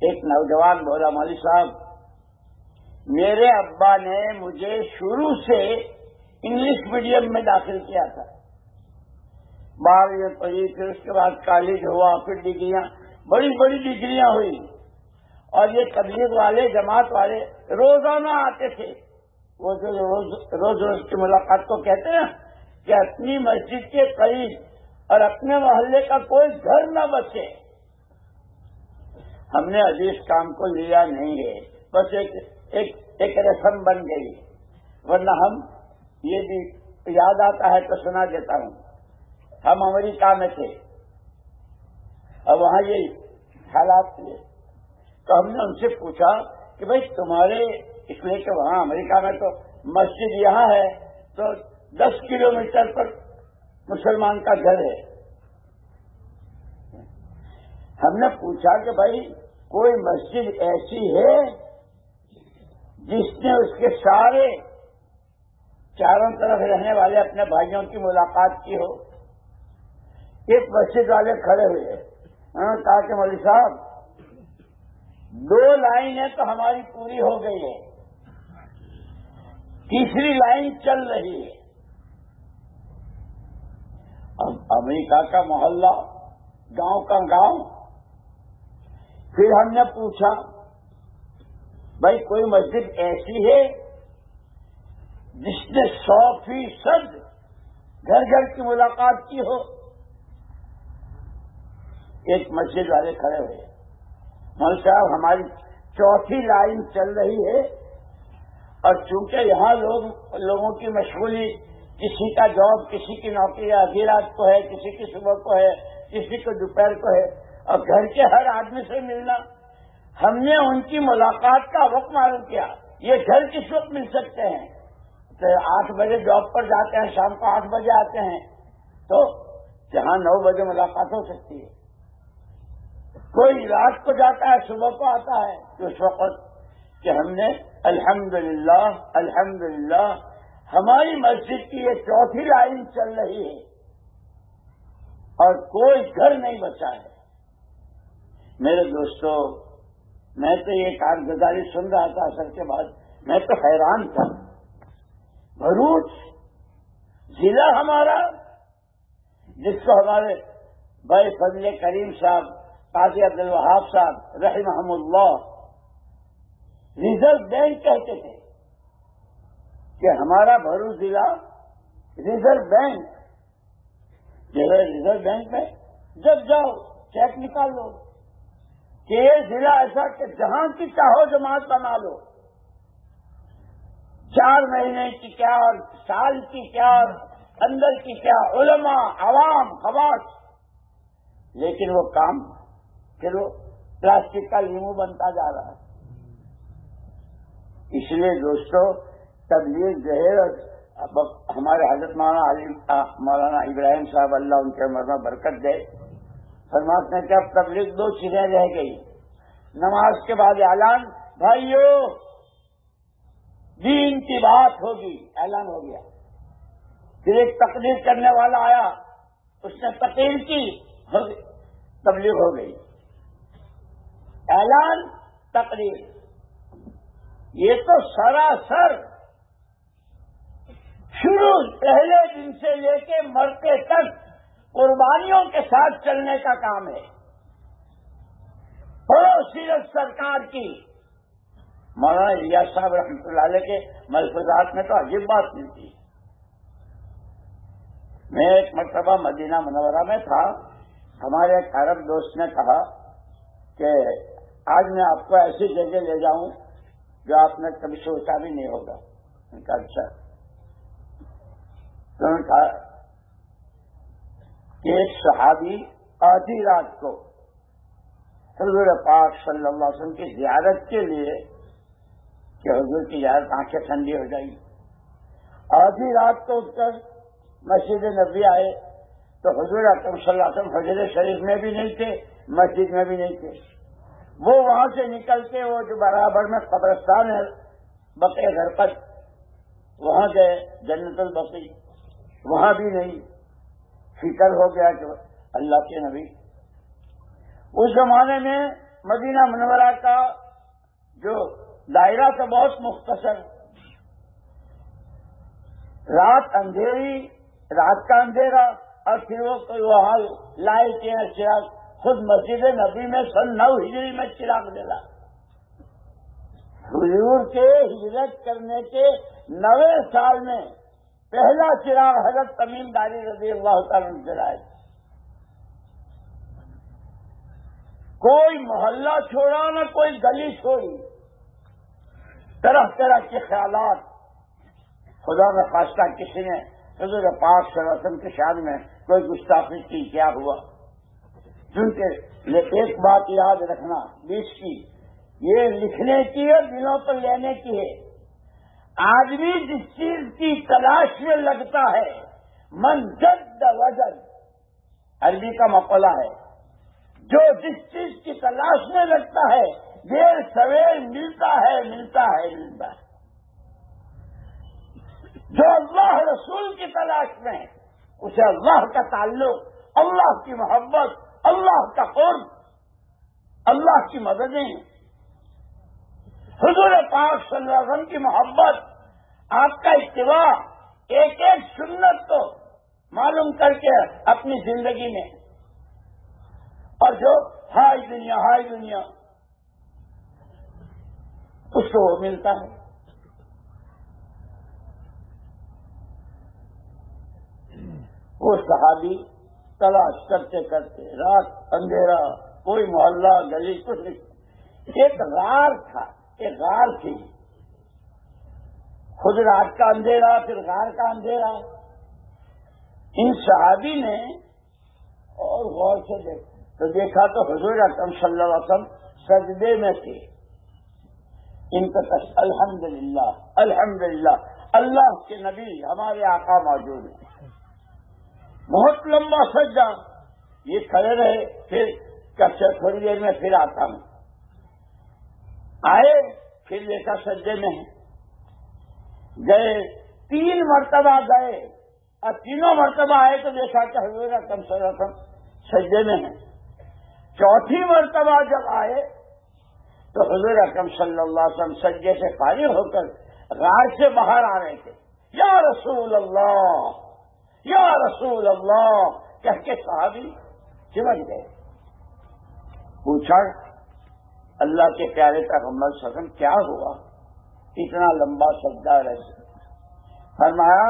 ایک نوجوان بولا, مولوی صاحب میرے ابا نے مجھے شروع سے انگلش میڈیم میں داخل کیا تھا, 12ویں پڑھی, پھر اس کے بعد کالج ہوا, پھر ڈگریاں, بڑی بڑی ڈگریاں ہوئی. اور یہ تبلیغ والے, جماعت والے روزانہ آتے تھے. وہ جو روز کی ملاقات کو کہتے ہیں کہ اپنی مسجد کے قریب اور اپنے محلے کا کوئی گھر نہ بچے. ہم نے ابھی اس کام کو لیا نہیں ہے, بس ایک رسم بن گئی. ورنہ ہم, یہ بھی یاد آتا ہے تو سنا دیتا ہوں, ہم امریکہ میں تھے اور وہاں یہ حالات تھے, تو ہم نے ان سے پوچھا کہ بھئی تمہارے, اس لیے کہ وہاں امریکہ میں تو مسجد یہاں ہے تو 10 کلومیٹر پر مسلمان کا گھر ہے. ہم نے پوچھا کہ بھائی کوئی مسجد ایسی ہے جس نے اس کے سارے چاروں طرف رہنے والے اپنے بھائیوں کی ملاقات کی ہو؟ ایک مسجد والے کھڑے ہوئے, انہوں نے کہا کہ مولوی صاحب 2 لائنیں تو ہماری پوری ہو گئی ہے, تیسری لائن چل رہی ہے. اب امریکہ کا محلہ, گاؤں کا گاؤں. پھر ہم نے پوچھا بھائی کوئی مسجد ایسی ہے جس نے 100% گھر گھر کی ملاقات کی ہو؟ ایک مسجد والے کھڑے ہوئے, مولوی صاحب ہماری 4تھی لائن چل رہی ہے اور چونکہ یہاں لوگوں کی مشغولی, کسی کا جاب, کسی کی نوکری آدھی رات کو ہے, کسی کی صبح کو ہے, کسی کو دوپہر کو ہے, اور گھر کے ہر آدمی سے ملنا, ہم نے ان کی ملاقات کا وقت معلوم کیا. یہ گھر کس وقت مل سکتے ہیں؟ تو 8 بجے جاب پر جاتے ہیں, شام کو 8 بجے آتے ہیں, تو جہاں 9 بجے ملاقات ہو سکتی ہے. کوئی رات کو جاتا ہے, صبح کو آتا ہے, تو اس وقت کہ ہم نے الحمدللہ الحمدللہ ہماری مسجد کی یہ 4تھی لائن چل رہی ہے اور کوئی گھر نہیں بچا ہے. میرے دوستو, میں تو یہ کارگزاری سن رہا تھا اثر کے بعد, میں تو حیران تھا. بھروچ ضلع ہمارا, جس کو ہمارے بھائی فضل کریم صاحب, قاضی عبد الوہاب صاحب رحمہم اللہ ریزرو بینک کہتے تھے, کہ ہمارا بھروچ ضلع ریزرو بینک. جو ہے ریزرو بینک میں جب جاؤ چیک نکال لو, کہ یہ ضلع ایسا کہ جہاں کی چاہو جماعت بنا لو, 4 مہینے کی کیا اور سال کی کیا اور اندر کی کیا، علماء، عوام، خواص، لیکن وہ کام پھر وہ پلاسٹک کا لیمو بنتا جا رہا ہے۔ اس لیے دوستو تبلیغ جو ہے ہمارے حضرت مولانا ابراہیم صاحب اللہ ان کے عمر میں برکت دے، فرماتے ہیں کہ اب تبلیغ 2 چیزیں رہ گئی، نماز کے بعد اعلان، بھائیو دین کی بات ہوگی، اعلان ہو گیا، پھر ایک تقریر کرنے والا آیا، اس نے تقریر کی، تبلیغ ہو گئی، اعلان، تقریر، یہ تو سراسر شروع پہلے دن سے لے کے مرتے تک قربانیوں کے ساتھ چلنے کا کام ہے۔ پڑھو سیرت سرکار کی۔ مولانا الیاس صاحب رحمۃ اللہ علیہ کے ملفوظات میں تو عجیب بات ملتی۔ میں ایک مرتبہ مدینہ منورہ میں تھا، ہمارے ایک عرب دوست نے کہا کہ آج میں آپ کو ایسی جگہ لے جاؤں جو آپ نے کبھی سوچا بھی نہیں ہوگا۔ میں کہا اچھا، تو نے کہا کہ ایک صحابی آدھی رات کو حضور پاک صلی اللہ علیہ وسلم کی زیارت کے لیے کہ حضور کی زیارت آنکھیں ٹھنڈی ہو جائیں، آدھی رات کو اٹھ کر مسجد نبی آئے تو حضور اکرم صلی اللہ علیہ وسلم حجر شریف میں بھی نہیں تھے، مسجد میں بھی نہیں تھے۔ وہ وہاں سے نکل کے وہ جو برابر میں قبرستان ہے بقیع غرقد، وہاں گئے، جنت البقیع، وہاں بھی نہیں۔ فکر ہو گیا کہ اللہ کے نبی، اس زمانے میں مدینہ منورہ کا جو دائرہ تھا بہت مختصر، رات اندھیری، رات کا اندھیرا، اور پھر وہ کوئی وہاں لائٹ یا چراغ، خود مسجد نبی میں سن 9 ہجری میں چراغ جلا۔ حضور کے ہجرت کرنے کے 9 سال میں پہلا چراغ حضرت تمیم داری رضی اللہ تعالیٰ عنہ جلائے۔ کوئی محلہ چھوڑا نہ کوئی گلی چھوڑی، طرح طرح کے خیالات۔ خدا نہ خواستہ کسی نے حضور پاک صلی اللہ علیہ وسلم کی شان میں کوئی گستاخی کی، کیا ہوا؟ کیونکہ ایک بات یاد رکھنا 20 کی، یہ لکھنے کی اور دلوں پر لینے کی ہے۔ آدمی جس چیز کی تلاش میں لگتا ہے، من جد وجد، عربی کا مقولہ ہے، جو جس چیز کی تلاش میں لگتا ہے دیر سویر ملتا ہے، ملتا ہے، ملتا ہے۔ جو اللہ رسول کی تلاش میں اسے اللہ کا تعلق، اللہ کی محبت، اللہ کا قرب، اللہ کی مددیں، حضور پاک صلی اللہ علیہ وسلم کی محبت، آپ کا اتباع، ایک ایک سنت کو معلوم کر کے اپنی زندگی میں، اور جو ہائی دنیا ہائی دنیا اس کو وہ ملتا ہے۔ وہ صحابی تلاش کرتے کرتے، رات اندھیرا، کوئی محلہ گلی کچھ نہیں، ایک غار تھا، ایک غار تھی، خود رات کا اندھیرا پھر غار کا اندھیرا۔ ان صحابی نے اور غور سے دیکھا تو حضور اکرم صلی اللہ علیہ وسلم سجدے میں تھے۔ ان کا الحمدللہ الحمدللہ، اللہ کے نبی ہمارے آقا موجود ہیں۔ بہت لمبا سجدہ، یہ کھڑے رہے، پھر کچھ تھوڑی دیر میں پھر آتا ہوں، آئے پھر دیکھا سجدے میں ہیں، گئے 3 مرتبہ گئے، اور 3 مرتبہ آئے تو دیکھا کہ حضور اکرم صلی اللہ علیہ وسلم سجدے میں ہیں۔ 4تھی مرتبہ جب آئے تو حضور اکرم صلی اللہ علیہ وسلم سجدے سے فارغ ہو کر غار سے باہر آ رہے تھے۔ یا رسول اللہ، یا رسول اللہ کہہ کے صحابی چمٹ گئے۔ پوچھا اللہ کے پیارے پیغمبر صلی اللہ علیہ وسلم کیا ہوا، اتنا لمبا سجدہ رہے؟ فرمایا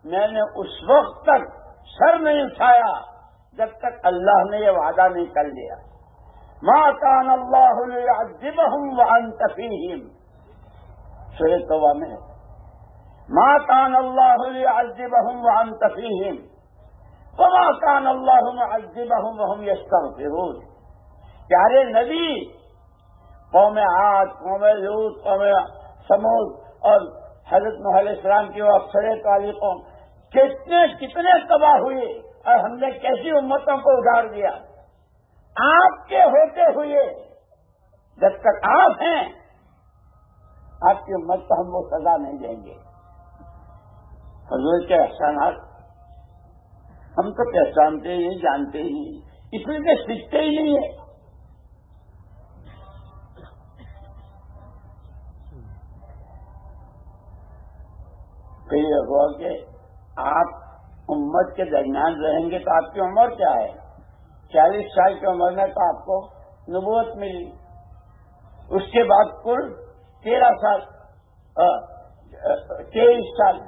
میں نے اس وقت تک سر نہیں اٹھایا جب تک اللہ نے یہ وعدہ نہیں کر لیا، ما کان اللہ لیعذبہم وانت فیہم، سورۃ توبہ میں ما کان اللہ لیعذبہم وانت فیہم وما کان اللہ معذبہم وہم یستغفرون. پیارے نبی، قوم عاد، قوم لوط، قوم سمود اور حضرت نوح علیہ السلام کی وہ اکثریت والی قوم کتنے تباہ ہوئے، اور ہم نے کیسی امتوں کو اجاڑ دیا. آپ کے ہوتے ہوئے جب تک آپ ہیں، آپ کی امت کو ہم وہ سزا نہیں دیں گے. حضور کے احسانات ہم تو پہچانتے ہی نہیں، جانتے ہی نہیں، اس لیے کہ سیکھتے ہی نہیں ہے. تو یہ ہوا کہ آپ امت کے درمیان رہیں گے تو آپ کی عمر کیا ہے؟ 40 سال کی عمر میں تو آپ کو نبوت ملی، اس کے بعد کل 13 سال 23 سال،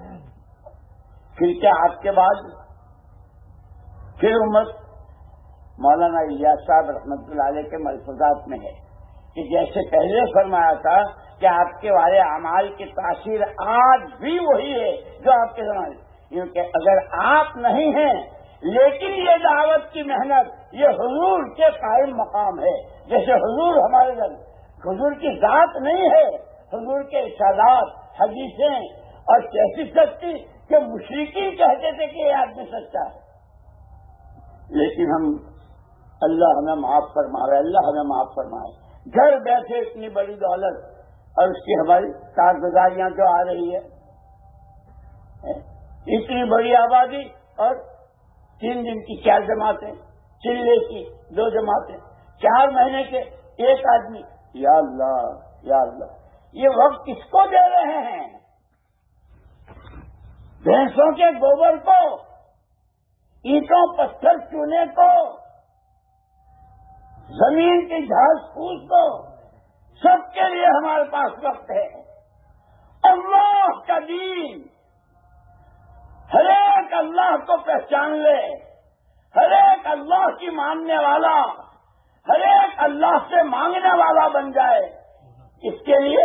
پھر کیا آپ کے بعد پھر امت. مولانا الیاس صاحب رحمۃ اللہ علیہ کے ملفوظات میں ہے کہ جیسے پہلے فرمایا تھا کہ آپ کے والے اعمال کی تاثیر آج بھی وہی ہے جو آپ کے زمانے، کیونکہ اگر آپ نہیں ہیں لیکن یہ دعوت کی محنت یہ حضور کے قائم مقام ہے. جیسے حضور ہمارے گھر، حضور کی ذات نہیں ہے، حضور کے ارشادات، حدیثیں اور کیسی سچی کہ مشرکین کہتے تھے کہ یہ آدمی سچا ہے. لیکن ہم، اللہ ہمیں معاف فرمائے، اللہ ہمیں معاف فرمائے، گھر بیٹھے اتنی بڑی دولت اور اس کی ہماری کارگزاریاں جو آ رہی ہے، اتنی بڑی آبادی اور 3 دن کی 4 جماعتیں، چلے کی 2 جماعتیں، 4 مہینے کے 1 آدمی. یا اللہ یا اللہ، یہ وقت کس کو دے رہے ہیں؟ بھینسوں کے گوبر کو، اینٹوں پتھر چونے کو، زمین کی گھاس پھوس کو، سب کے لیے ہمارے پاس وقت ہے. اللہ کا دین، ہر ایک اللہ کو پہچان لے، ہر ایک اللہ کی ماننے والا، ہر ایک اللہ سے مانگنے والا بن جائے. اس کے لیے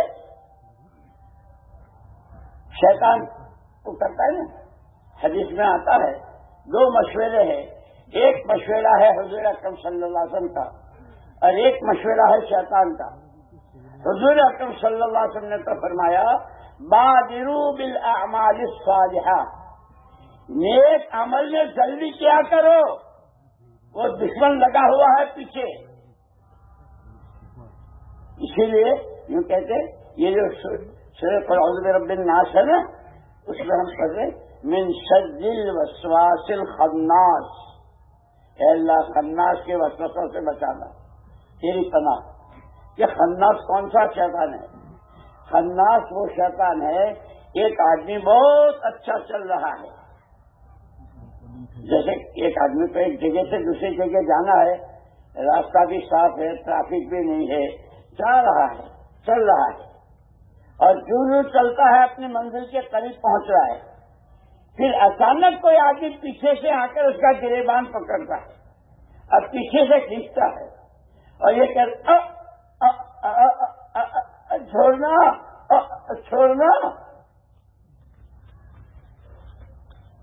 شیطان کو کرتا ہے نا، حدیث میں آتا ہے 2 مشورے ہیں. ایک مشورہ ہے حضور اکرم صلی اللہ علیہ وسلم کا اور ایک مشورہ ہے شیطان کا. حضور اکرم صلی اللہ علیہ وسلم نے تو فرمایا بادروا بالاعمال الصالحہ، نیک عمل میں جلدی کیا کرو، وہ دشمن لگا ہوا ہے پیچھے. اسی لیے یوں کہتے یہ جو سورۃ قل اعوذ برب الناس ہے نا، اس میں ہم پڑھتے من شر الوسواس الخناس، اے اللہ خناس کے وسوسوں سے بچانا، تیری پناہ. یہ خناس کون سا شیطان ہے؟ خناس وہ شیطان ہے، ایک آدمی بہت اچھا چل رہا ہے، جیسے ایک آدمی کو ایک جگہ سے دوسری جگہ جانا ہے، راستہ بھی صاف ہے، ٹریفک بھی نہیں ہے، جا رہا ہے، چل رہا ہے، اور جو چلتا ہے اپنی منزل کے قریب پہنچ رہا ہے. پھر اچانک کوئی آدمی پیچھے سے آ کر اس کا گریبان پکڑتا ہے اور پیچھے سے کھینچتا ہے اور یہ کہتا چھوڑنا چھوڑنا،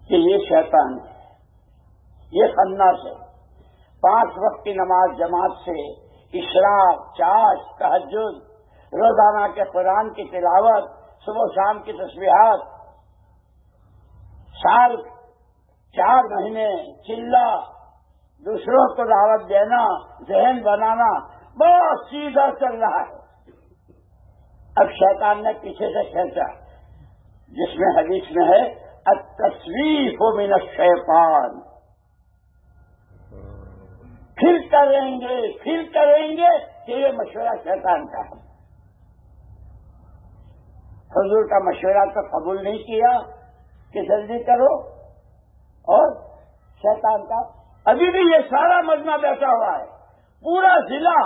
کہ یہ شیطان ہے، یہ خناس ہے. 5 وقت کی نماز جماعت سے، اشراق، چاش، تہجد، روزانہ کے قرآن کی تلاوت، صبح شام کی تسبیحات، سال 4 مہینے چلہ، دوسروں کو دعوت دینا، ذہن بنانا، بہت سیدھا چل رہا ہے. اب شیطان نے پیچھے سے کھینچا، جس میں حدیث میں ہے التسویف من الشیطان، پھر کریں گے کہ یہ مشورہ شیطان کا ہے. حضور کا مشورہ تو قبول نہیں کیا کہ جلدی کرو، اور شیطان کا ابھی بھی یہ سارا مجمع بیٹھا ہوا ہے، پورا ضلع،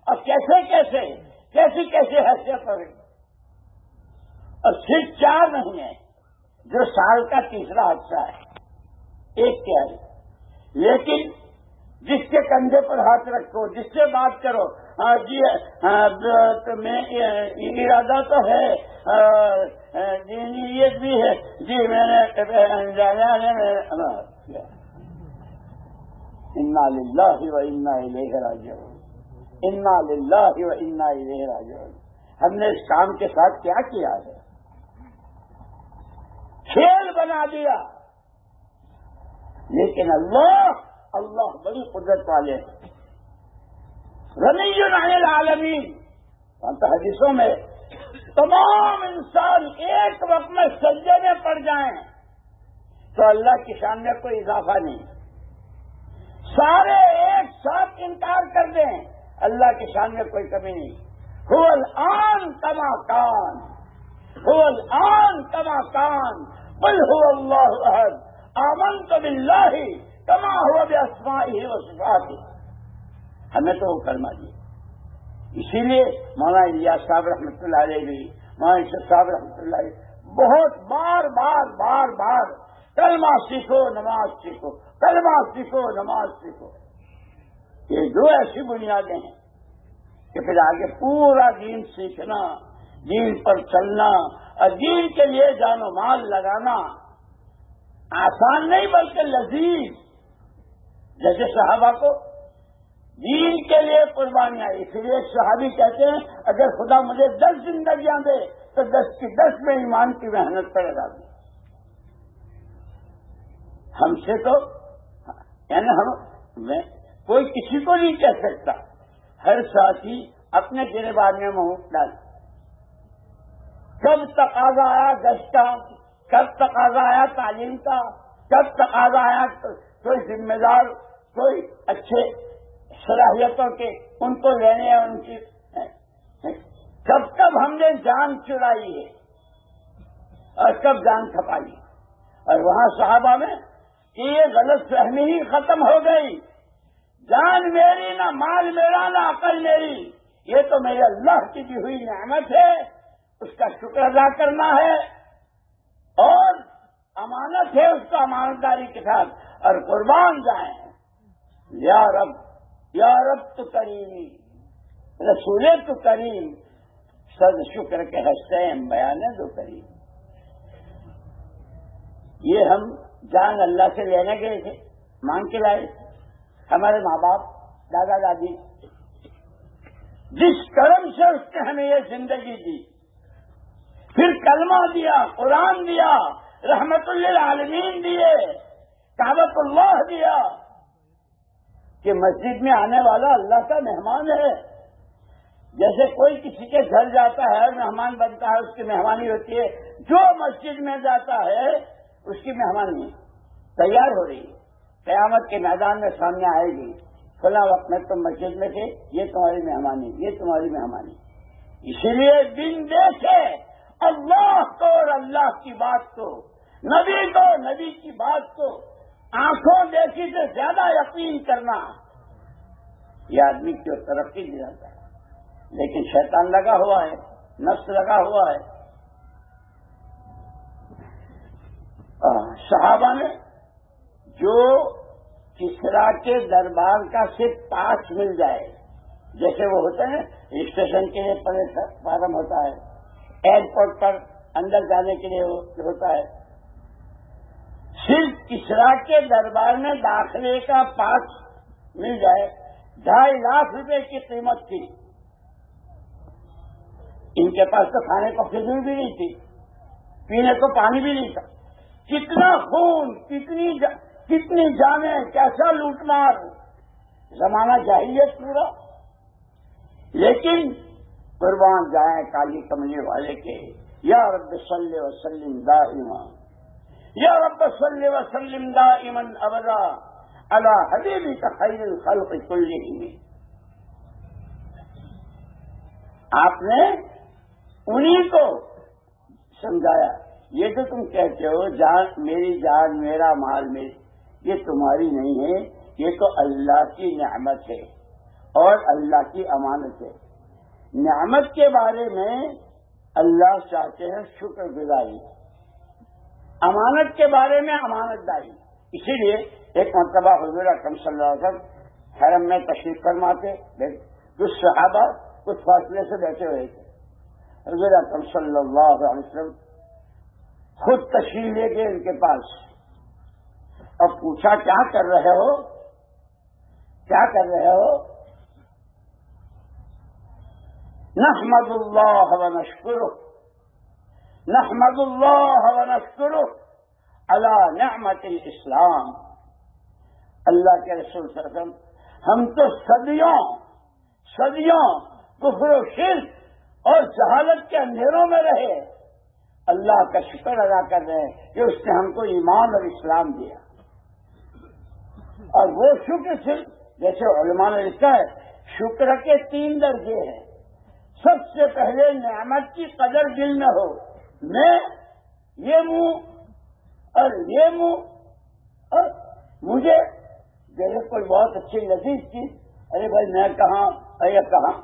اور کیسی حیثیت ہوگی. اور صرف 4 مہینے جو سال کا تیسرا حصہ ہے، ایک کیا ہے. لیکن جس کے کندھے پر ہاتھ رکھو، جس سے بات کرو، جی میں ارادہ تو ہے دینیت بھی ہے جی میں نے انا للہ و انا الیہ راجعون، انا للہ و انا الیہ راجعون۔ ہم نے اس کام کے ساتھ کیا کیا ہے؟ کھیل بنا دیا۔ لیکن اللہ بڑی قدرت والے ہیں، غنی عن العالمین۔ حدیثوں میں تمام انسان ایک وقت میں سجدے میں پڑ جائیں تو اللہ کی شان میں کوئی اضافہ نہیں، سارے ایک ساتھ انکار کر دیں اللہ کی شان میں کوئی کمی نہیں۔ هو الآن کما کان، هو الآن کما کان، قل هو اللہ احد، آمنت باللہ کما هو باسمائہ وصفاتہ۔ ہمیں تو وہ کلمہ دیا۔ اسی لیے مولانا الیاس صاحب رحمۃ اللہ علیہ بھی، مولانا اشرف صاحب رحمۃ اللہ علیہ بہت بار کلمہ سیکھو نماز سیکھو، کلمہ سیکھو نماز سیکھو۔ یہ دو ایسی بنیادیں ہیں کہ پھر آگے پورا دین سیکھنا، دین پر چلنا اور دین کے لیے جان و مال لگانا آسان نہیں بلکہ لذیذ۔ جیسے صحابہ کو دین کے لیے قربانیاں، اس لیے ایک صحابی کہتے ہیں اگر خدا مجھے 10 زندگیاں دے تو 10 کی 10 میں ایمان کی محنت پر لگا دوں۔ ہم سے تو یعنی کوئی کسی کو نہیں کہہ سکتا، ہر ساتھی اپنے گربان میں منہ ڈال۔ کب تقاضا آیا گشت کا، کب تقاضا آیا تعلیم کا، کب تقاضا آیا کوئی ذمہ دار، کوئی اچھے صلاحیتوں کے ان کو لینے ہیں، ان کی کب ہم نے جان چرائی ہے اور کب جان کھپائی۔ اور وہاں صحابہ میں یہ غلط فہمی ہی ختم ہو گئی، جان میری نہ مال میرا نہ عقل میری، یہ تو میرے اللہ کی دی ہوئی نعمت ہے، اس کا شکر ادا کرنا ہے اور امانت ہے، اس کو امانتداری کے ساتھ اور قربان جائیں۔ یا رب تو کریمی، رسول تو کریم، صد شکر کے حسین بیان دو کریم۔ یہ ہم جان اللہ سے لینے گئے تھے، مانگ کے لائے تھے۔ ہمارے ماں باپ دادا دادی جس کرم سے اس نے ہمیں یہ زندگی دی، پھر کلمہ دیا، قرآن دیا، رحمت للعالمین دیے، کعبۃ اللہ دیا کہ مسجد میں آنے والا اللہ کا مہمان ہے۔ جیسے کوئی کسی کے گھر جاتا ہے مہمان بنتا ہے، اس کی مہمانی ہوتی ہے، جو مسجد میں جاتا ہے اس کی مہمانی تیار ہو رہی ہے، قیامت کے میدان میں سامنے آئے گی، فلاں وقت میں تم مسجد میں تھے، یہ تمہاری مہمانی، یہ تمہاری مہمانی۔ اسی لیے دن دیکھے اللہ کو اور اللہ کی بات کو، نبی کو نبی کی بات کو آنکھوں دیکھی سے زیادہ یقین کرنا، یہ آدمی کی ترقی دلاتا ہے۔ لیکن شیطان لگا ہوا ہے، نفس لگا ہوا ہے۔ صحابہ نے جو کسرا کے دربار کا صرف پاس مل جائے، جیسے وہ ہوتے ہیں اسٹیشن کے لیے فارم ہوتا ہے، ایئرپورٹ پر اندر جانے کے لیے ہوتا ہے، صرف کسرا کے دربار میں داخلے کا پاس مل جائے 2.5 لاکھ روپے کی قیمت تھی۔ ان کے پاس تو کھانے کو کھجور بھی نہیں تھی، پینے کو پانی بھی نہیں تھا۔ کتنا خون، کتنی جانیں، کیسا لوٹ مار، زمانہ جاہلیت پورا۔ لیکن قربان جائیں کالی کملی والے کے، یا رب صلی وسلم دائما، یا رب صلی وسلم دائما ابدا علی حبیبک خیر الخلق کلہم۔ آپ نے انہی کو سمجھایا، یہ جو تم کہتے ہو جان میری جان میرا مال میری، یہ تمہاری نہیں ہے، یہ تو اللہ کی نعمت ہے اور اللہ کی امانت ہے۔ نعمت کے بارے میں اللہ چاہتے ہیں شکر گزاری، امانت کے بارے میں امانت داری۔ اسی لیے ایک مرتبہ حضور اکرم صلی اللہ علیہ وسلم حرم میں تشریف فرماتے، کچھ صحابہ کچھ فاصلے سے بیٹھے ہوئے تھے، حضور اکرم صلی اللہ علیہ وسلم خود تشریف لے گئے ان کے پاس اور پوچھا کیا کر رہے ہو، کیا کر رہے ہو؟ نحمد اللہ ونشکرہ، نحمد اللہ ونشکرہ علی نعمت الاسلام۔ اللہ کے رسول صلی اللہ علیہ وسلم، ہم تو صدیوں کفر و شرک اور جہالت کے اندھیروں میں رہے، اللہ کا شکر ادا کر رہے ہیں کہ اس نے ہم کو ایمان اور اسلام دیا۔ اور وہ شکر صرف جیسے علماء نے لکھا ہے، شکر کے 3 درجے ہیں۔ سب سے پہلے نعمت کی قدر دل میں ہو، میں یہ منہ اور یہ منہ اور مجھے جیسے کوئی بہت اچھی لذیذ چیز، ارے بھائی میں کہاں ارے کہاں،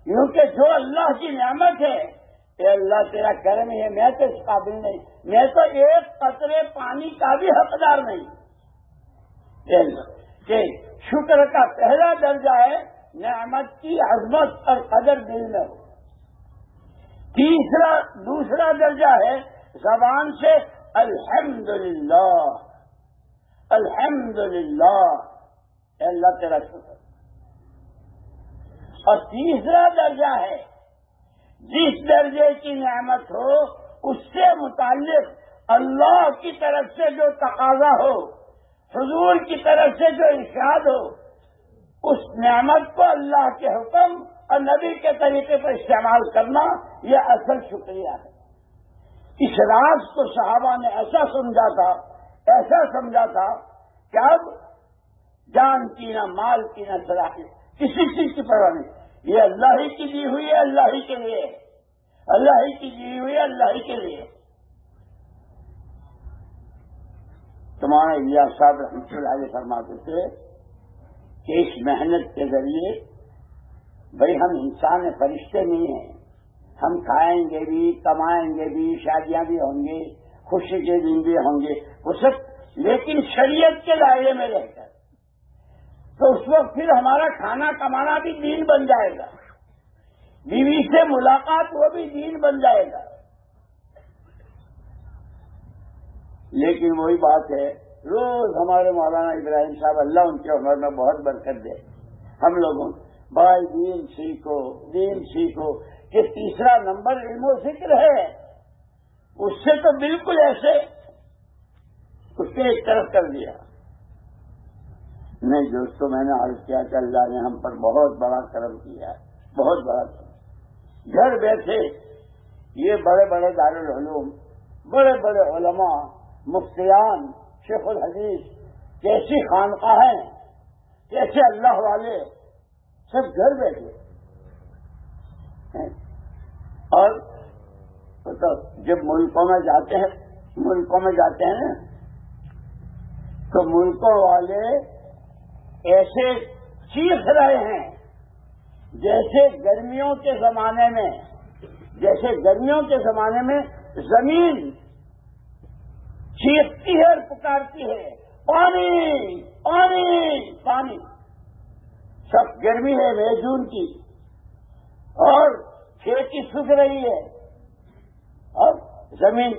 کیونکہ جو اللہ کی نعمت ہے، اے اللہ تیرا کرم ہے، میں تو اس قابل نہیں، میں تو ایک قطرے پانی کا بھی حقدار نہیں۔ کہ شکر کا پہلا درجہ ہے نعمت کی عظمت اور قدر دل میں ہو۔ دوسرا درجہ ہے زبان سے الحمدللہ، الحمدللہ، اے اللہ تیرا شکر۔ اور تیسرا درجہ ہے جس درجے کی نعمت ہو اس سے متعلق اللہ کی طرف سے جو تقاضا ہو، حضور کی طرف سے جو ارشاد ہو، اس نعمت کو اللہ کے حکم اور نبی کے طریقے پر استعمال کرنا، یہ اصل شکریہ ہے۔ اس راز کو صحابہ نے ایسا سمجھا تھا کہ اب جان کی نہ مال کی نہ صلاحیت، کسی چیز کی پرواہ نہیں، یہ اللہ ہی کی دی ہوئی ہے، اللہ ہی کے لیے، اللہ ہی کی دی ہوئی ہے، اللہ ہی کے لیے۔ تمہارے الیاس صاحب رحمۃ اللہ علیہ فرماتے تھے کہ اس محنت کے ذریعے بھئی ہم انسان فرشتے نہیں ہیں، ہم کھائیں گے بھی، کمائیں گے بھی، شادیاں بھی ہوں گے، خوشی کے دن بھی ہوں گے، وہ سب، لیکن شریعت کے دائرے میں رہ کر، تو اس وقت پھر ہمارا کھانا کمانا بھی دین بن جائے گا، بیوی سے ملاقات وہ بھی دین بن جائے گا۔ لیکن وہی بات ہے، روز ہمارے مولانا ابراہیم صاحب اللہ ان کے عمر میں بہت برکت دے، ہم لوگوں بھائی دین سیکھو، دین سیکھو، کہ تیسرا نمبر علم و ذکر ہے، اس سے تو بالکل ایسے اس نے ایک طرف کر دیا۔ نہیں دوستو، میں نے عرض کیا کہ اللہ نے ہم پر بہت بڑا کرم کیا ہے، بہت بڑا کرم۔ گھر بیٹھے یہ بڑے بڑے دارالعلوم، بڑے بڑے علماء، مفتیان، شیخ الحدیث، کیسی خانقاہیں، کیسے اللہ والے، سب گھر بیٹھے۔ اور جب ملکوں میں جاتے ہیں تو ملکوں والے ایسے چیخ رہے ہیں جیسے گرمیوں کے زمانے میں زمین چیختی ہے اور پکارتی ہے، پانی پانی پانی۔ سب گرمی ہے مئی جون کی، اور کھیتی سوکھ رہی ہے، اور زمین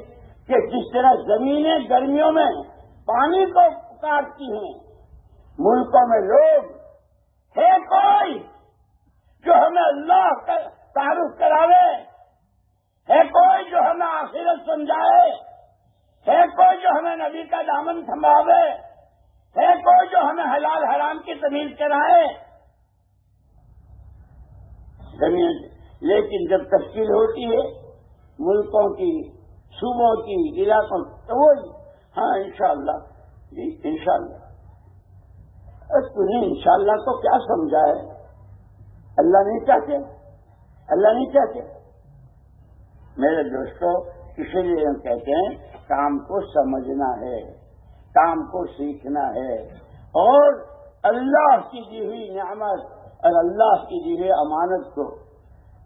کہ جس طرح زمینیں گرمیوں میں پانی کو پکارتی ہیں، ملکوں میں لوگ ہے کوئی جو ہمیں اللہ کا تعارف کراوے، ہے کوئی جو ہمیں آخرت سمجھائے، ہے کوئی جو ہمیں نبی کا دامن تھماوے، ہے کوئی جو ہمیں حلال حرام کی تمیز کرائے زمین۔ لیکن جب تشکیل ہوتی ہے ملکوں کی، صوبوں کی، علاقوں کی، تو وہی ہاں انشاءاللہ، جی انشاءاللہ۔ تمہیں انشاءاللہ کو کیا سمجھا ہے؟ اللہ نہیں چاہتے، اللہ نہیں چاہتے۔ میرے دوستو، اسی لیے ہم کہتے ہیں کام کو سمجھنا ہے، کام کو سیکھنا ہے، اور اللہ کی دی ہوئی نعمت اور اللہ کی دی ہوئی امانت کو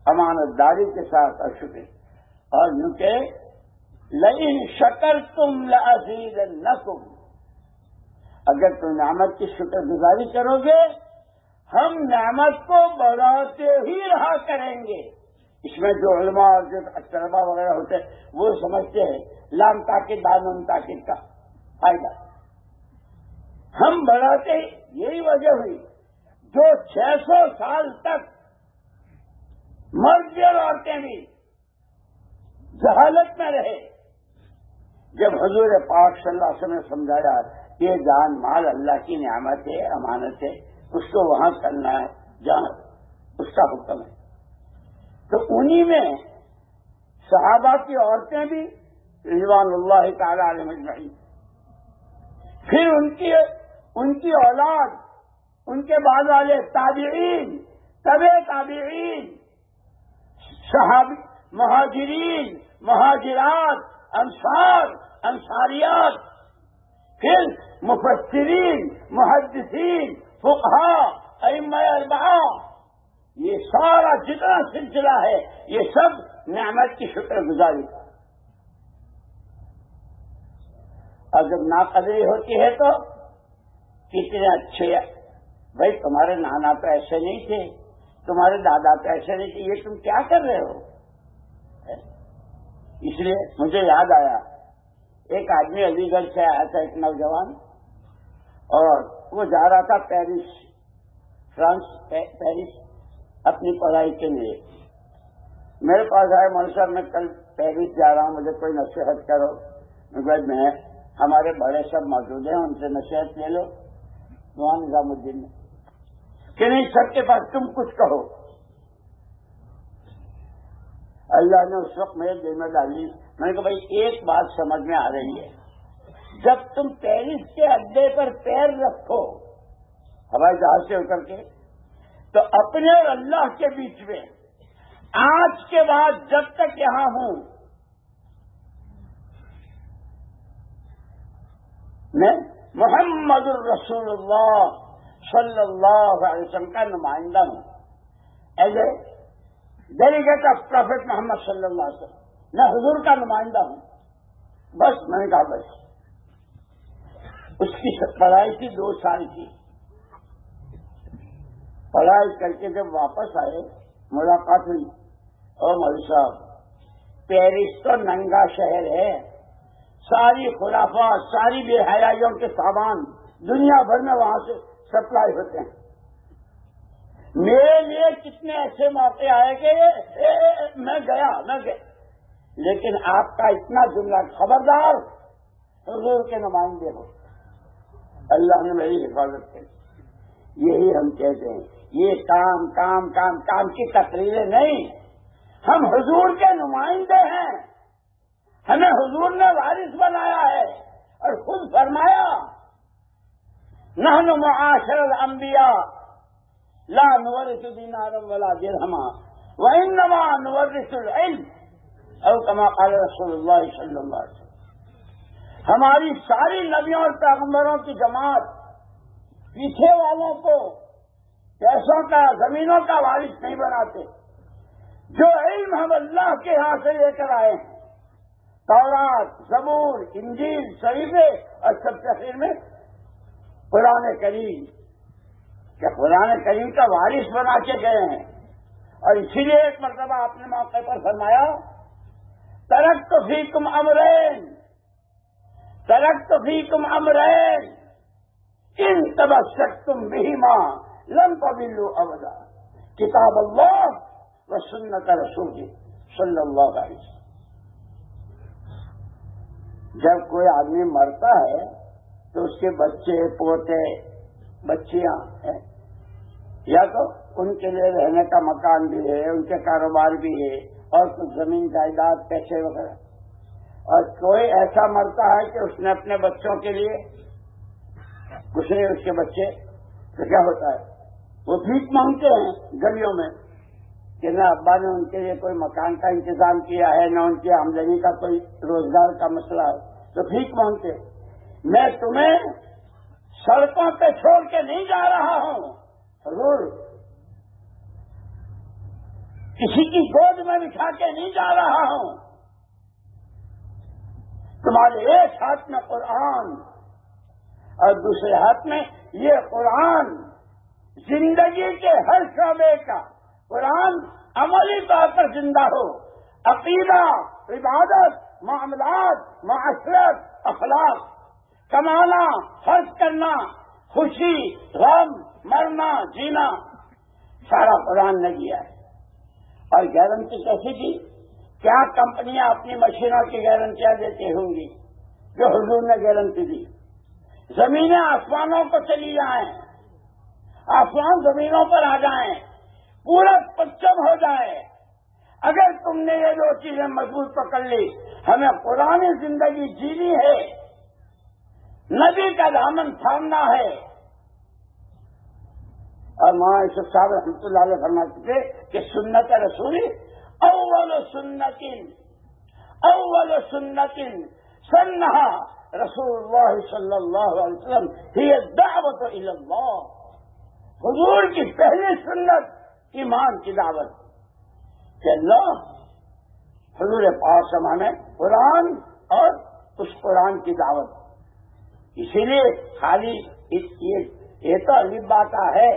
امانت داری کے ساتھ اور شکر، اور یوں کہ لئن شکرتم لأزیدنکم، اگر تم نعمت کی شکر گزاری کرو گے ہم نعمت کو بڑھاتے ہی رہا کریں گے، اس میں جو علماء اور جو طلبا وغیرہ ہوتے ہیں وہ سمجھتے ہیں لام تاکید دانون تاکید کا فائدہ ہم بڑھاتے یہی وجہ ہوئی جو 600 سال تک مرد اور عورتیں بھی جہالت میں رہے، جب حضور پاک صلی اللہ علیہ وسلم نے سمجھایا کہ یہ جان مال اللہ کی نعمت ہے، امانت ہے، اس کو وہاں کرنا ہے جہاں اس کا حکم ہے، تو انہی میں صحابہ کی عورتیں بھی رضوان اللہ تعالی علیہم اجمعین، پھر ان کی اولاد، ان کے بعد والے تابعین، تبع تابعین، صحابی، مہاجرین، مہاجرات، انصار، انصاریات، پھر مفسرین، محدثین، فقہاء، ائمہ اربعہ، یہ سارا جتنا سلسلہ ہے یہ سب نعمت کی شکر گزاری کا۔ اور جب ناقدری ہوتی ہے تو کتنے اچھے، بھائی تمہارے نانا تو ایسے نہیں تھے، تمہارے دادا تو ایسے نہیں تھے، یہ تم کیا کر رہے ہو؟ اس لیے مجھے یاد آیا ایک آدمی علی گڑھ سے آیا تھا، ایک نوجوان، اور وہ جا رہا تھا پیرس، فرانس، پیرس اپنی پڑھائی کے لیے۔ میرے پاس آئے، مول صاحب میں کل پیرس جا رہا ہوں، مجھے کوئی نصیحت کرو۔ میں ہمارے بڑے سب موجود ہیں، ان سے نصیحت لے لو۔ وہاں نظام الدین نے کہ نہیں، سب کے پاس تم کچھ کہو۔ اللہ نے اس وقت میرے دل میں ڈالی، میں نے کہا بھائی ایک بات سمجھ میں آ رہی ہے، جب تم پیرس کے اڈے پر پیر رکھو ہوائی جہاز سے اتر کے، تو اپنے اور اللہ کے بیچ میں آج کے بعد جب تک یہاں ہوں میں محمد الرسول اللہ صلی اللہ علیہ وسلم کا نمائندہ ہوں، as a delegate of prophet Muhammad صلی اللہ علیہ وسلم، میں حضور کا نمائندہ ہوں۔ بس میں نے کہا بس۔ اس کی پڑھائی تھی 2 سال کی، پڑھائی کر کے جب واپس آئے ملاقات ہوئی، اور مولوی صاحب پیرس تو ننگا شہر ہے، ساری خرافات، ساری بے حیائیوں کے سامان دنیا بھر میں وہاں سے سپلائی ہوتے ہیں۔ میرے لیے کتنے ایسے موقع آئے کہ میں گیا، لیکن آپ کا اتنا جملہ، خبردار حضور کے نمائندے ہو۔ اللہ نے میری حفاظت کی۔ یہی ہم کہتے ہیں، یہ کام کام کام کام کی تقریریں نہیں، ہم حضور کے نمائندے ہیں، ہمیں حضور نے وارث بنایا ہے، اور خود فرمایا نحن معاشر الانبیاء لا نورث دینارا ولا درہما وانما نورث العلم او کما قال رسول اللہ صلی اللہ علیہ وسلم۔ ہماری ساری نبیوں اور پیغمبروں کی جماعت پیچھے والوں کو پیسوں کا، زمینوں کا وارث نہیں بناتے، جو علم ہم اللہ کے یہاں سے لے کر آئے ہیں، تورات، زبور، انجیل، صحیفے، اور سب سے اخیر میں قرآن کریم، کہ قرآن کریم کا وارث بنا کے گئے ہیں۔ اور اسی لیے ایک مرتبہ آپ نے موقع پر فرمایا ترکت فیکم امرین، ترکت فیکم امرین ان تمسکتم بہما لن تضلوا ابدا، کتاب اللہ و سنت رسول صلی اللہ علیہ وسلم۔ جب کوئی آدمی مرتا ہے تو اس کے بچے، پوتے، بچیاں ہیں، یا تو ان کے لیے رہنے کا مکان بھی ہے، ان کے کاروبار بھی ہے، اور کچھ زمین جائیداد، پیسے وغیرہ، اور کوئی ایسا مرتا ہے کہ اس نے اپنے بچوں کے لیے کچھ نہیں، اس کے بچے، تو کیا ہوتا ہے وہ بھیک مانگتے ہیں گلیوں میں کہ نہ ابا نے ان کے لیے کوئی مکان کا انتظام کیا ہے، نہ ان کی آمدنی کا کوئی روزگار کا مسئلہ ہے، تو بھیک مانگتے۔ میں تمہیں سڑکوں پہ چھوڑ کے نہیں جا رہا ہوں، حضور کسی کی گود میں بٹھا کے نہیں جا رہا ہوں، تمہارے ایک ہاتھ میں قرآن اور دوسرے ہاتھ میں یہ قرآن زندگی کے ہر شعبے کا، قرآن عملی طور پر زندہ ہو. عقیدہ، عبادت، معاملات، معاشرت، اخلاق، کمانا، خرچ کرنا، خوشی، غم، مرنا، جینا، سارا قرآن نے دیا ہے. اور گارنٹی کیسی دی؟ کیا کمپنیاں اپنی مشینوں کی گارنٹیاں دیتی ہوں گی جو حضور نے گارنٹی دی؟ زمینیں آسمانوں کو چلی جائیں، آسمان زمینوں پر آ جائیں، پورا پچم ہو جائے، اگر تم نے یہ دو چیزیں مضبوط پکڑ لی، ہمیں قرآن زندگی جینی ہے، نبی کا دامن تھامنا ہے. اور مولانا یوسف صاحب رحمۃ اللہ علیہ فرماتے تھے کہ سنت رسولی اول سنت سنہا رسول اللہ صلی اللہ علیہ وسلم ہی دعوت الی اللہ. حضور کی پہلی سنت ایمان کی دعوت کہ اللہ حضور پاک ہمیں قرآن اور اس قرآن کی دعوت. اسی لیے خالی یہ تو عجیب بات ہے،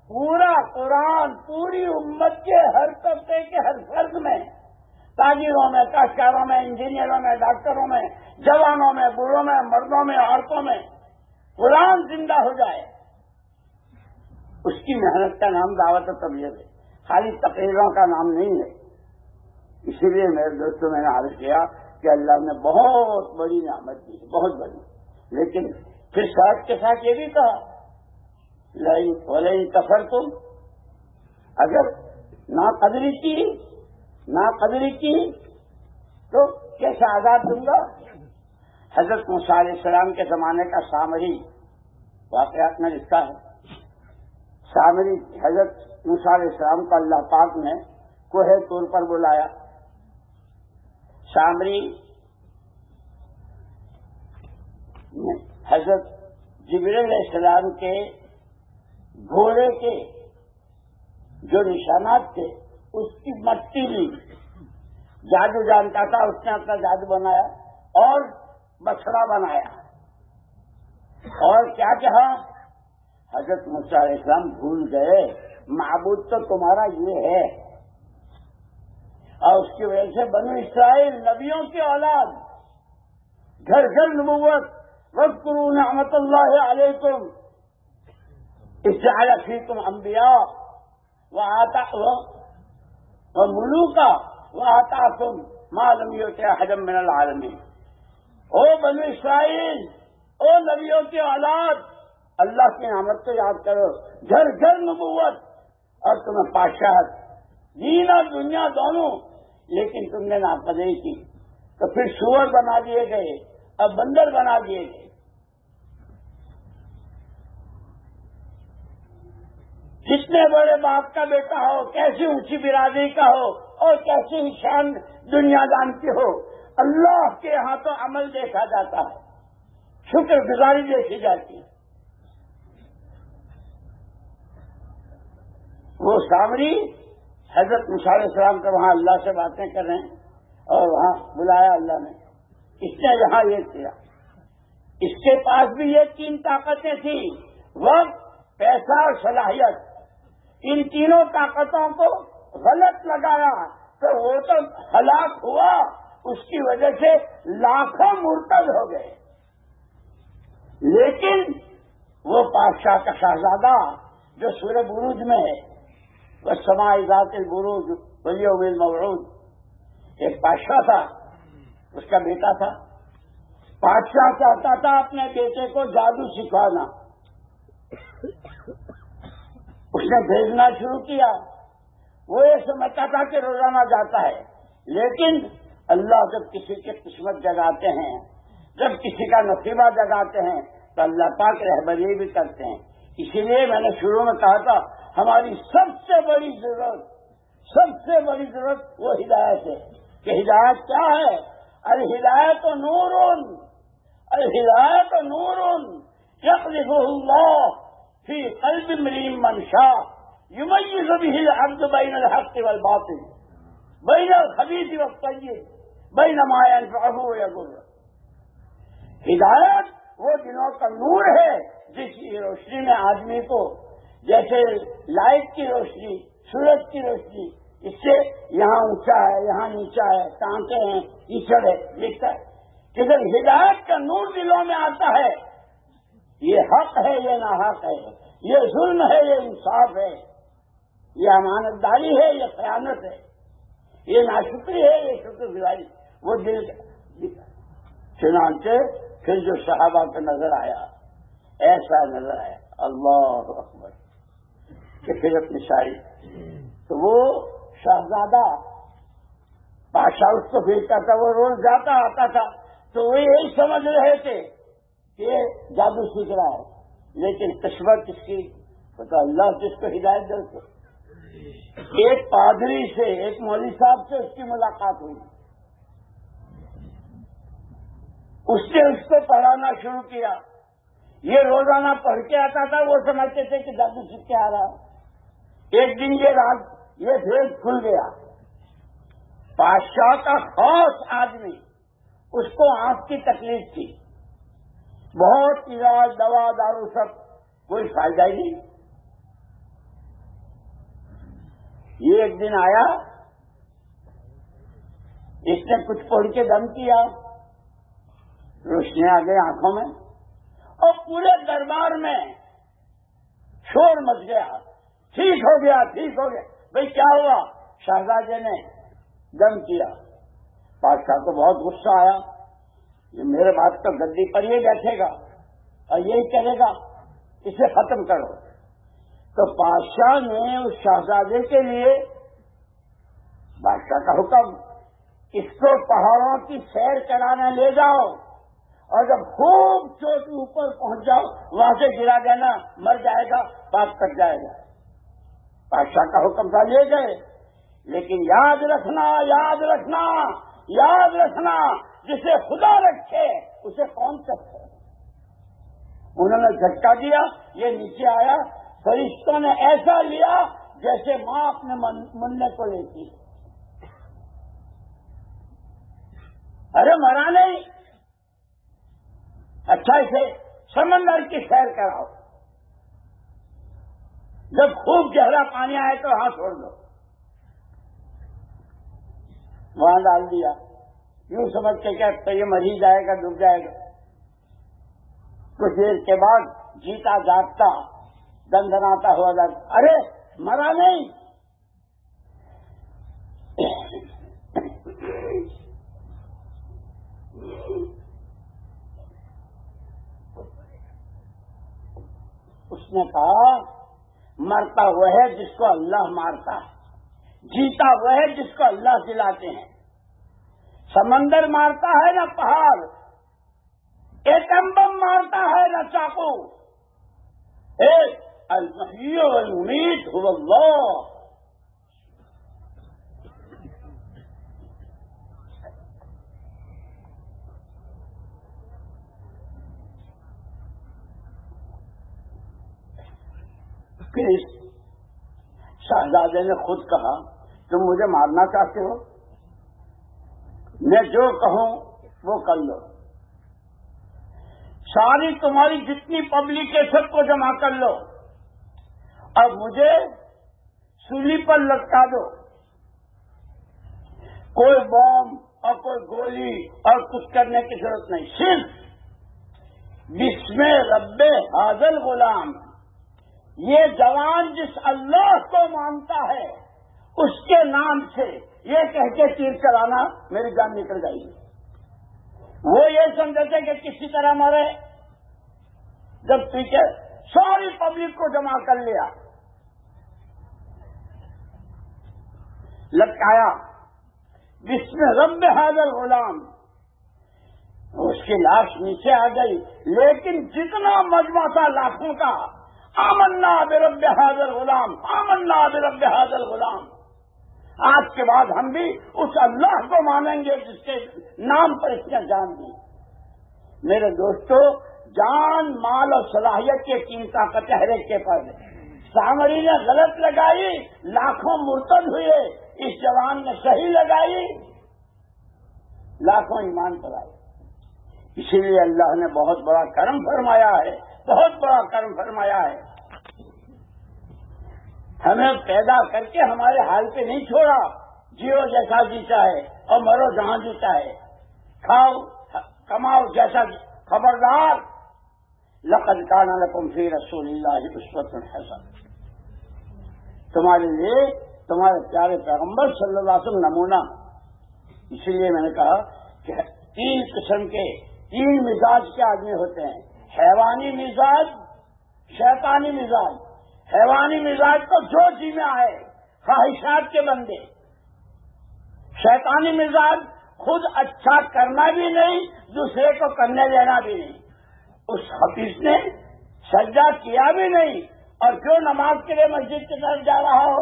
پورا قرآن پوری امت کے ہر طبقے کے ہر فرد میں، تاجروں میں، کاشتکاروں میں، انجینئروں میں، ڈاکٹروں میں، جوانوں میں، بوڑھوں میں، مردوں میں، عورتوں میں قرآن زندہ ہو جائے. اس کی محنت کا نام دعوت و تبلیغ ہے، خالی تقریروں کا نام نہیں ہے. اسی لیے میرے دوستوں میں نے عرض کیا کہ اللہ نے بہت بڑی نعمت دی، بہت بڑی. لیکن پھر ساتھ کے ساتھ یہ بھی کہا وَلَئِن كَفَرْتُمْ، اگر ناقدری کی تو کیسے عذاب دوں گا. حضرت موسیٰ علیہ السلام کے زمانے کا سامری واقعات میں لکھا ہے. سامری حضرت موسیٰ علیہ السلام کو اللہ پاک نے کوہ طور پر بلایا. سامری حضرت جبریل علیہ السلام کے گھوڑے کے جو نشانات تھے اس کی مٹی لی. جادو جانتا تھا، اس نے اپنا جادو بنایا اور بچڑا بنایا. اور کیا کہا؟ حضرت موسیٰ علیہ السلام بھول گئے معبود تو تمہارا یہ ہے. اور اس کی وجہ سے بنو اسرائیل نبیوں کی اولاد، گھر گھر نبوت. وَاذْكُرُوا نِعْمَتَ اللَّهِ عَلَيْكُمْ إِذْ جَعَلَ فِيكُمْ أَنْبِيَاءَ وَمُلُوكًا وَآتَاكُمْ مَا لَمْ يُؤْتِ أَحَدًا مِّنَ الْعَالَمِينَ. او بنو اسرائیل، او نبیوں کی اولاد، اللہ کی نعمت کو یاد کرو. گھر گھر نبوت اور تمہیں بادشاہت، دین اور دنیا دونوں. لیکن تم نے نافرمانی کی تو پھر سور بنا دیے گئے اور بندر بنا دیے گئے. جتنے بڑے باپ کا بیٹا ہو، کیسی اونچی برادری کا ہو اور کیسی شان دنیا دان کی ہو، اللہ کے یہاں تو عمل دیکھا جاتا ہے، شکر گزاری دیکھی جاتی ہے. وہ سامری حضرت موسیٰ علیہ السلام کا وہاں اللہ سے باتیں کر رہے ہیں اور وہاں بلایا اللہ نے. اس نے یہاں یہ کیا. اس کے پاس بھی یہ 3 طاقتیں تھیں، وقت، پیسہ اور صلاحیت. ان تینوں طاقتوں کو غلط لگایا تو وہ تو ہلاک ہوا. اس کی وجہ سے لاکھوں مرتد ہو گئے. لیکن وہ بادشاہ کا شہزادہ جو سورہ بروج میں ہے، وَالسَّمَاءِ ذَاتِ الْبُرُوجِ وَالْيَوْمِ الْمَوْعُودِ، ایک بادشاہ تھا، اس کا بیٹا تھا. بادشاہ چاہتا تھا اپنے بیٹے کو جادو سکھانا. اس نے بھیجنا شروع کیا. وہ یہ سمجھتا تھا کہ روزانہ جاتا ہے، لیکن اللہ جب کسی کی قسمت جگاتے ہیں، جب کسی کا نصیبہ جگاتے ہیں تو اللہ پاک رہبری بھی کرتے ہیں. اسی لیے میں نے شروع میں کہا تھا ہماری سب سے بڑی ضرورت وہ ہدایت ہے. کہ ہدایت کیا ہے؟ الہدایت نور یقذفہ اللہ فی قلب امرئ من شاء یمیز به العبد بین الحق والباطل بین الخبیث والطیب بین ما ینفعہ ویضر. ہدایت وہ دلوں کا نور ہے جس کی روشنی میں آدمی کو، جیسے لائٹ کی روشنی، سورج کی روشنی اس سے یہاں اونچا ہے، یہاں نیچا ہے، کانٹے ہیں، کیچڑ ہے، لکھتا ہے کہ جب ہدایت کا نور دلوں میں آتا ہے، یہ حق ہے، یہ ناحق ہے، یہ ظلم ہے، یہ انصاف ہے، یہ امانت داری ہے، یہ خیانت ہے، یہ ناشکری ہے، یہ شکر گزاری، وہ دل چنانچہ پھر جو صحابہ کو نظر آیا، ایسا نظر آیا، اللہ اکبر، کہ پھر اپنی ساری تو وہ شہزادہ بادشاہ اس کو بھیجتا تھا، وہ روز جاتا آتا تھا، تو وہ یہی سمجھ رہے تھے کہ یہ جادو سیکھ رہا ہے، لیکن قسمت اس کی پتہ اللہ جس کو ہدایت دے تو ایک پادری سے، ایک مولوی صاحب سے اس کی ملاقات ہوئی، اس نے اس کو پڑھانا شروع کیا، یہ روزانہ پڑھ کے آتا تھا، وہ سمجھتے تھے کہ جادو سیکھ کے آ رہا۔ ایک دن یہ بھید کھل گیا، بادشاہ کا خاص آدمی، اس کو آنکھ کی تکلیف تھی، بہت علاج دوا دارو سب، کوئی فائدہ ہی نہیں۔ یہ ایک دن آیا، اس نے کچھ پڑھ کے دم کیا، روشنی آ گئی آنکھوں میں، اور پورے دربار میں شور مچ گیا، ٹھیک ہو گیا، ٹھیک ہو گیا۔ بھئی کیا ہوا؟ شہزادے نے دم کیا۔ بادشاہ کو بہت غصہ آیا، یہ میرے بات تو گدی پر یہ بیٹھے گا اور یہی کرے گا، اسے ختم کرو۔ تو بادشاہ نے اس شہزادے کے لیے، بادشاہ کا حکم، اس کو پہاڑوں کی سیر کرانے لے جاؤ، اور جب خوب چوٹی اوپر پہنچ جاؤ وہاں سے گرا دینا، مر جائے گا، پاپ کٹ جائے گا۔ بادشاہ کا حکم تھا، لے گئے، لیکن یاد رکھنا، یاد رکھنا، یاد رکھنا، جسے خدا رکھے اسے کون سکتے۔ انہوں نے جھٹکا دیا، یہ نیچے آیا، فرشتوں نے ایسا لیا جیسے ماں اپنے مننے کو لیتی ہے۔ ارے مرا نہیں، اچھا اسے سمندر کی سیر کراؤ، جب خوب گہرا پانی آئے تو ہاں چھوڑ دو۔ وہاں ڈال دیا، یوں سمجھ کے کہ یہ مر ہی جائے گا، ڈوب جائے گا۔ کچھ دیر کے بعد جیتا جاگتا دندناتا ہوا جاتا، ارے مرا نہیں۔ اس نے کہا، مرتا وہ ہے جس کو اللہ مارتا ہے، جیتا وہ ہے جس کو اللہ جلاتے ہیں۔ سمندر مارتا ہے نہ پہاڑ، ایٹم بم مارتا ہے نہ چاقو، المحیی والممیت هو اللہ۔ پھر اس شہزادے نے خود کہا، تم مجھے مارنا چاہتے ہو، میں جو کہوں وہ کر لو، ساری تمہاری جتنی پبلک ہے سب کو جمع کر لو اور مجھے سولی پر لٹکا دو، کوئی بم اور کوئی گولی اور کچھ کرنے کی ضرورت نہیں، صرف بسم رب ھذا الغلام، یہ جوان جس اللہ کو مانتا ہے اس کے نام سے یہ کہہ کے تیر چلانا، میری جان نکل جائے گی۔ وہ یہ سمجھتے کہ کسی طرح مرے، جب پیچھے ساری پبلک کو جمع کر لیا، لٹکایا، بسم رب ھذا الغلام، اس کی لاش نیچے آ گئی، لیکن جتنا مجمع تھا لاکھوں کا، آمنا برب ھذا الغلام، آمنا برب ھذا الغلام، آج کے بعد ہم بھی اس اللہ کو مانیں گے جس کے نام پر اس نے جان دی۔ میرے دوستو، جان، مال اور صلاحیت کی قیمت کا چہرے کے پر سامری نے غلط لگائی، لاکھوں مرتد ہوئے، اس جوان نے صحیح لگائی، لاکھوں ایمان پر آئے۔ اسی لیے اللہ نے بہت بڑا کرم فرمایا ہے، بہت بڑا کرم فرمایا ہے۔ ہمیں پیدا کر کے ہمارے حال پہ نہیں چھوڑا، جیو جیسا جیتا ہے اور مرو جہاں جیتا ہے، کھاؤ کماؤ جیسا، خبردار لقد کان لکم فی رسول اللہ اسوۃ حسنہ، تمہارے لیے تمہارے پیارے پیغمبر صلی اللہ علیہ وسلم نمونہ۔ اسی لیے میں نے کہا کہ 3 قسم کے 3 مزاج کے آدمی ہوتے ہیں، حیوانی مزاج، شیطانی مزاج۔ حیوانی مزاج کو جو جی میں آئے، خواہشات کے بندے۔ شیطانی مزاج خود اچھا کرنا بھی نہیں، دوسرے کو کرنے دینا بھی نہیں۔ اس حفیظ نے سجدہ کیا بھی نہیں، اور جو نماز کے لیے مسجد کی طرف جا رہا ہو،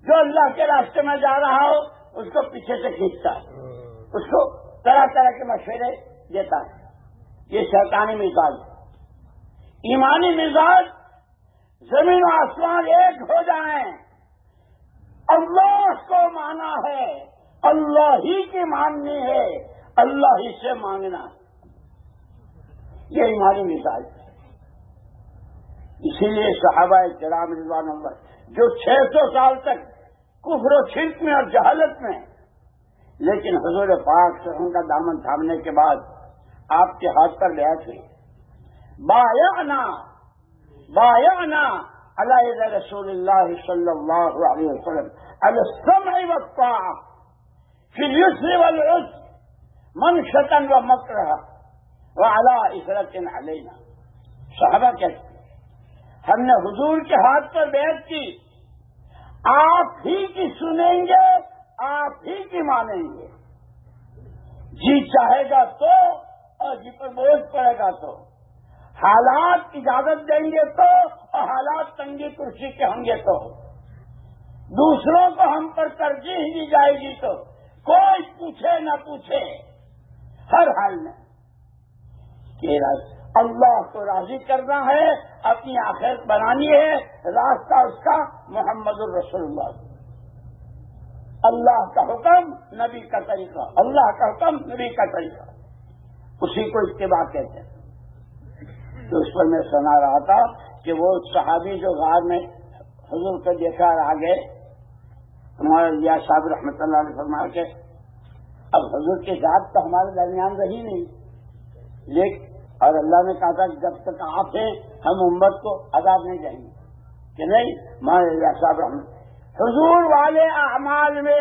جو اللہ کے راستے میں جا رہا ہو، اس کو پیچھے سے کھینچتا ہے، اس کو طرح طرح کے مشورے دیتا ہے۔ یہ شیطانی مزاج۔ ایمانی مزاج، زمین و آسمان ایک ہو جائیں، اللہ کو مانا ہے، اللہ ہی کی ماننی ہے، اللہ ہی سے مانگنا، یہ ایمانی مزاج ہے۔ اسی لیے صحابہ کرام رضوان اللہ جو 600 سال تک کفر و شرک میں اور جہالت میں، لیکن حضور پاک سے ان کا دامن تھامنے کے بعد آپ کے ہاتھ پر بیعت ہوئی، بایعنا علی ید رسول اللہ صلی اللہ علیہ وسلم علی السمع والطاعہ فی اليسر والعسر منشطا ومکرہا وعلی اثرۃ علینا۔ صحابہ کہتے ہم نے حضور کے ہاتھ پر بیعت کی، آپ ہی کی سنیں گے، آپ ہی کی مانیں گے، جی چاہے گا تو اور جی پر بوجھ پڑے گا تو، حالات اجازت دیں گے تو اور حالات تنگی کرسی کے ہوں گے تو، دوسروں کو ہم پر ترجیح دی جائے گی تو، کوئی پوچھے نہ پوچھے، ہر حال میں کہ اللہ کو راضی کرنا ہے، اپنی آخرت بنانی ہے، راستہ اس کا محمد الرسول اللہ، اللہ کا حکم نبی کا طریقہ، اللہ کا حکم نبی کا طریقہ، اسی کو اتباع کہتے ہیں۔ تو اس پر میں سنا رہا تھا کہ وہ صحابی جو غار میں حضور کو دیکھا اور آگے ہمارے یا صاحب رحمۃ اللہ علیہ فرمایا کہ اب حضور کی ذات تو ہمارے درمیان رہی نہیں، لیکن اور اللہ نے کہا تھا کہ جب تک آپ ہیں ہم امت کو عذاب نہیں دیں گے، کہ نہیں ہمارے یا صاحب رحمۃ حضور والے اعمال میں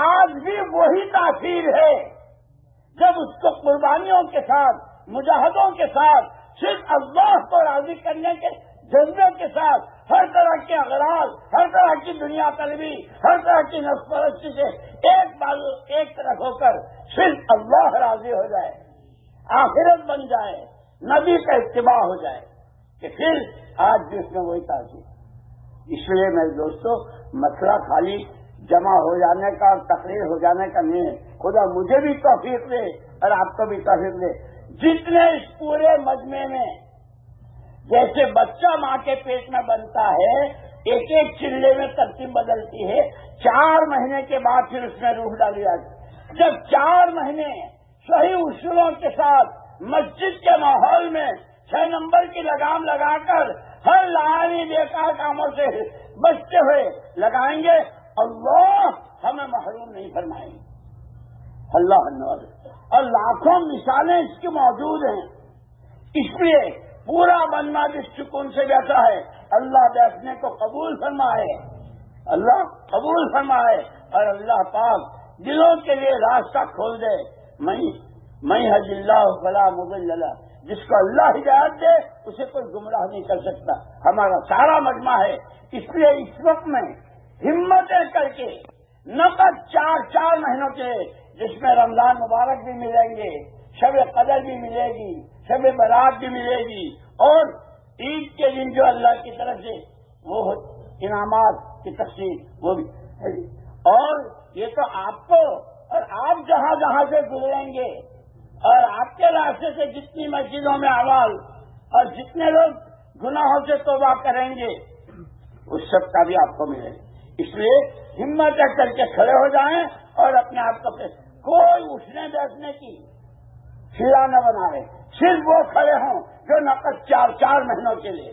آج بھی وہی تاثیر ہے، جب اس کو قربانیوں کے ساتھ، مجاہدوں کے ساتھ، صرف اللہ کو راضی کرنے کے جذبے کے ساتھ، ہر طرح کے اغراض، ہر طرح کی دنیا طلبی، ہر طرح کی نفس پرستی سے ایک طرف ہو کر صرف اللہ راضی ہو جائے، آخرت بن جائے، نبی کا اتباع ہو جائے، کہ پھر آج بھی اس میں وہی تاثیر۔ اس لیے میرے دوستو مسئلہ خالی جمع ہو جانے کا اور تقریر ہو جانے کا نہیں ہے، خدا مجھے بھی توفیق دے اور آپ کو بھی توفیق دے۔ جتنے اس پورے مجمع میں جیسے بچہ ماں کے پیٹ میں بنتا ہے، ایک ایک چلے میں ترتیب بدلتی ہے، 4 مہینے کے بعد پھر اس میں روح ڈالی جاتی ہے۔ جب 4 مہینے صحیح اصولوں کے ساتھ مسجد کے ماحول میں 6 نمبر کی لگام لگا کر ہر لعانی بیکار کاموں سے بچتے ہوئے لگائیں گے، اللہ ہمیں محروم نہیں فرمائیں گے، اللہ نواز۔ اور لاکھوں مثالیں اس کی موجود ہیں، اس لیے پورا بننا جس سکون سے بیٹھا ہے، اللہ بیٹھنے کو قبول فرمائے، اللہ قبول فرمائے، اور اللہ پاک دلوں کے لیے راستہ کھول دے۔ میں حج اللہ فلا مضل لہ، جس کو اللہ ہدایت دے اسے کوئی گمراہ نہیں کر سکتا۔ ہمارا سارا مجمع ہے، اس لیے اس وقت میں ہمتیں کر کے نقد 4 مہینوں کے، جس میں رمضان مبارک بھی ملیں گے، شب قدر بھی ملے گی، شب برات بھی ملے گی، اور عید کے دن جو اللہ کی طرف سے وہ انعامات کی تقسیم وہ بھی، اور یہ تو آپ کو اور آپ جہاں جہاں سے گزریں گے اور آپ کے راستے سے جتنی مسجدوں میں آواز اور جتنے لوگ گناہوں سے توبہ کریں گے اس سب کا بھی آپ کو ملے گا۔ اس لیے ہمت کر کے کھڑے ہو جائیں اور اپنے آپ کو کوئی اٹھنے بیٹھنے کی شیرا نہ بنا رہے، صرف وہ کھڑے ہوں جو نقد 4 مہینوں کے لیے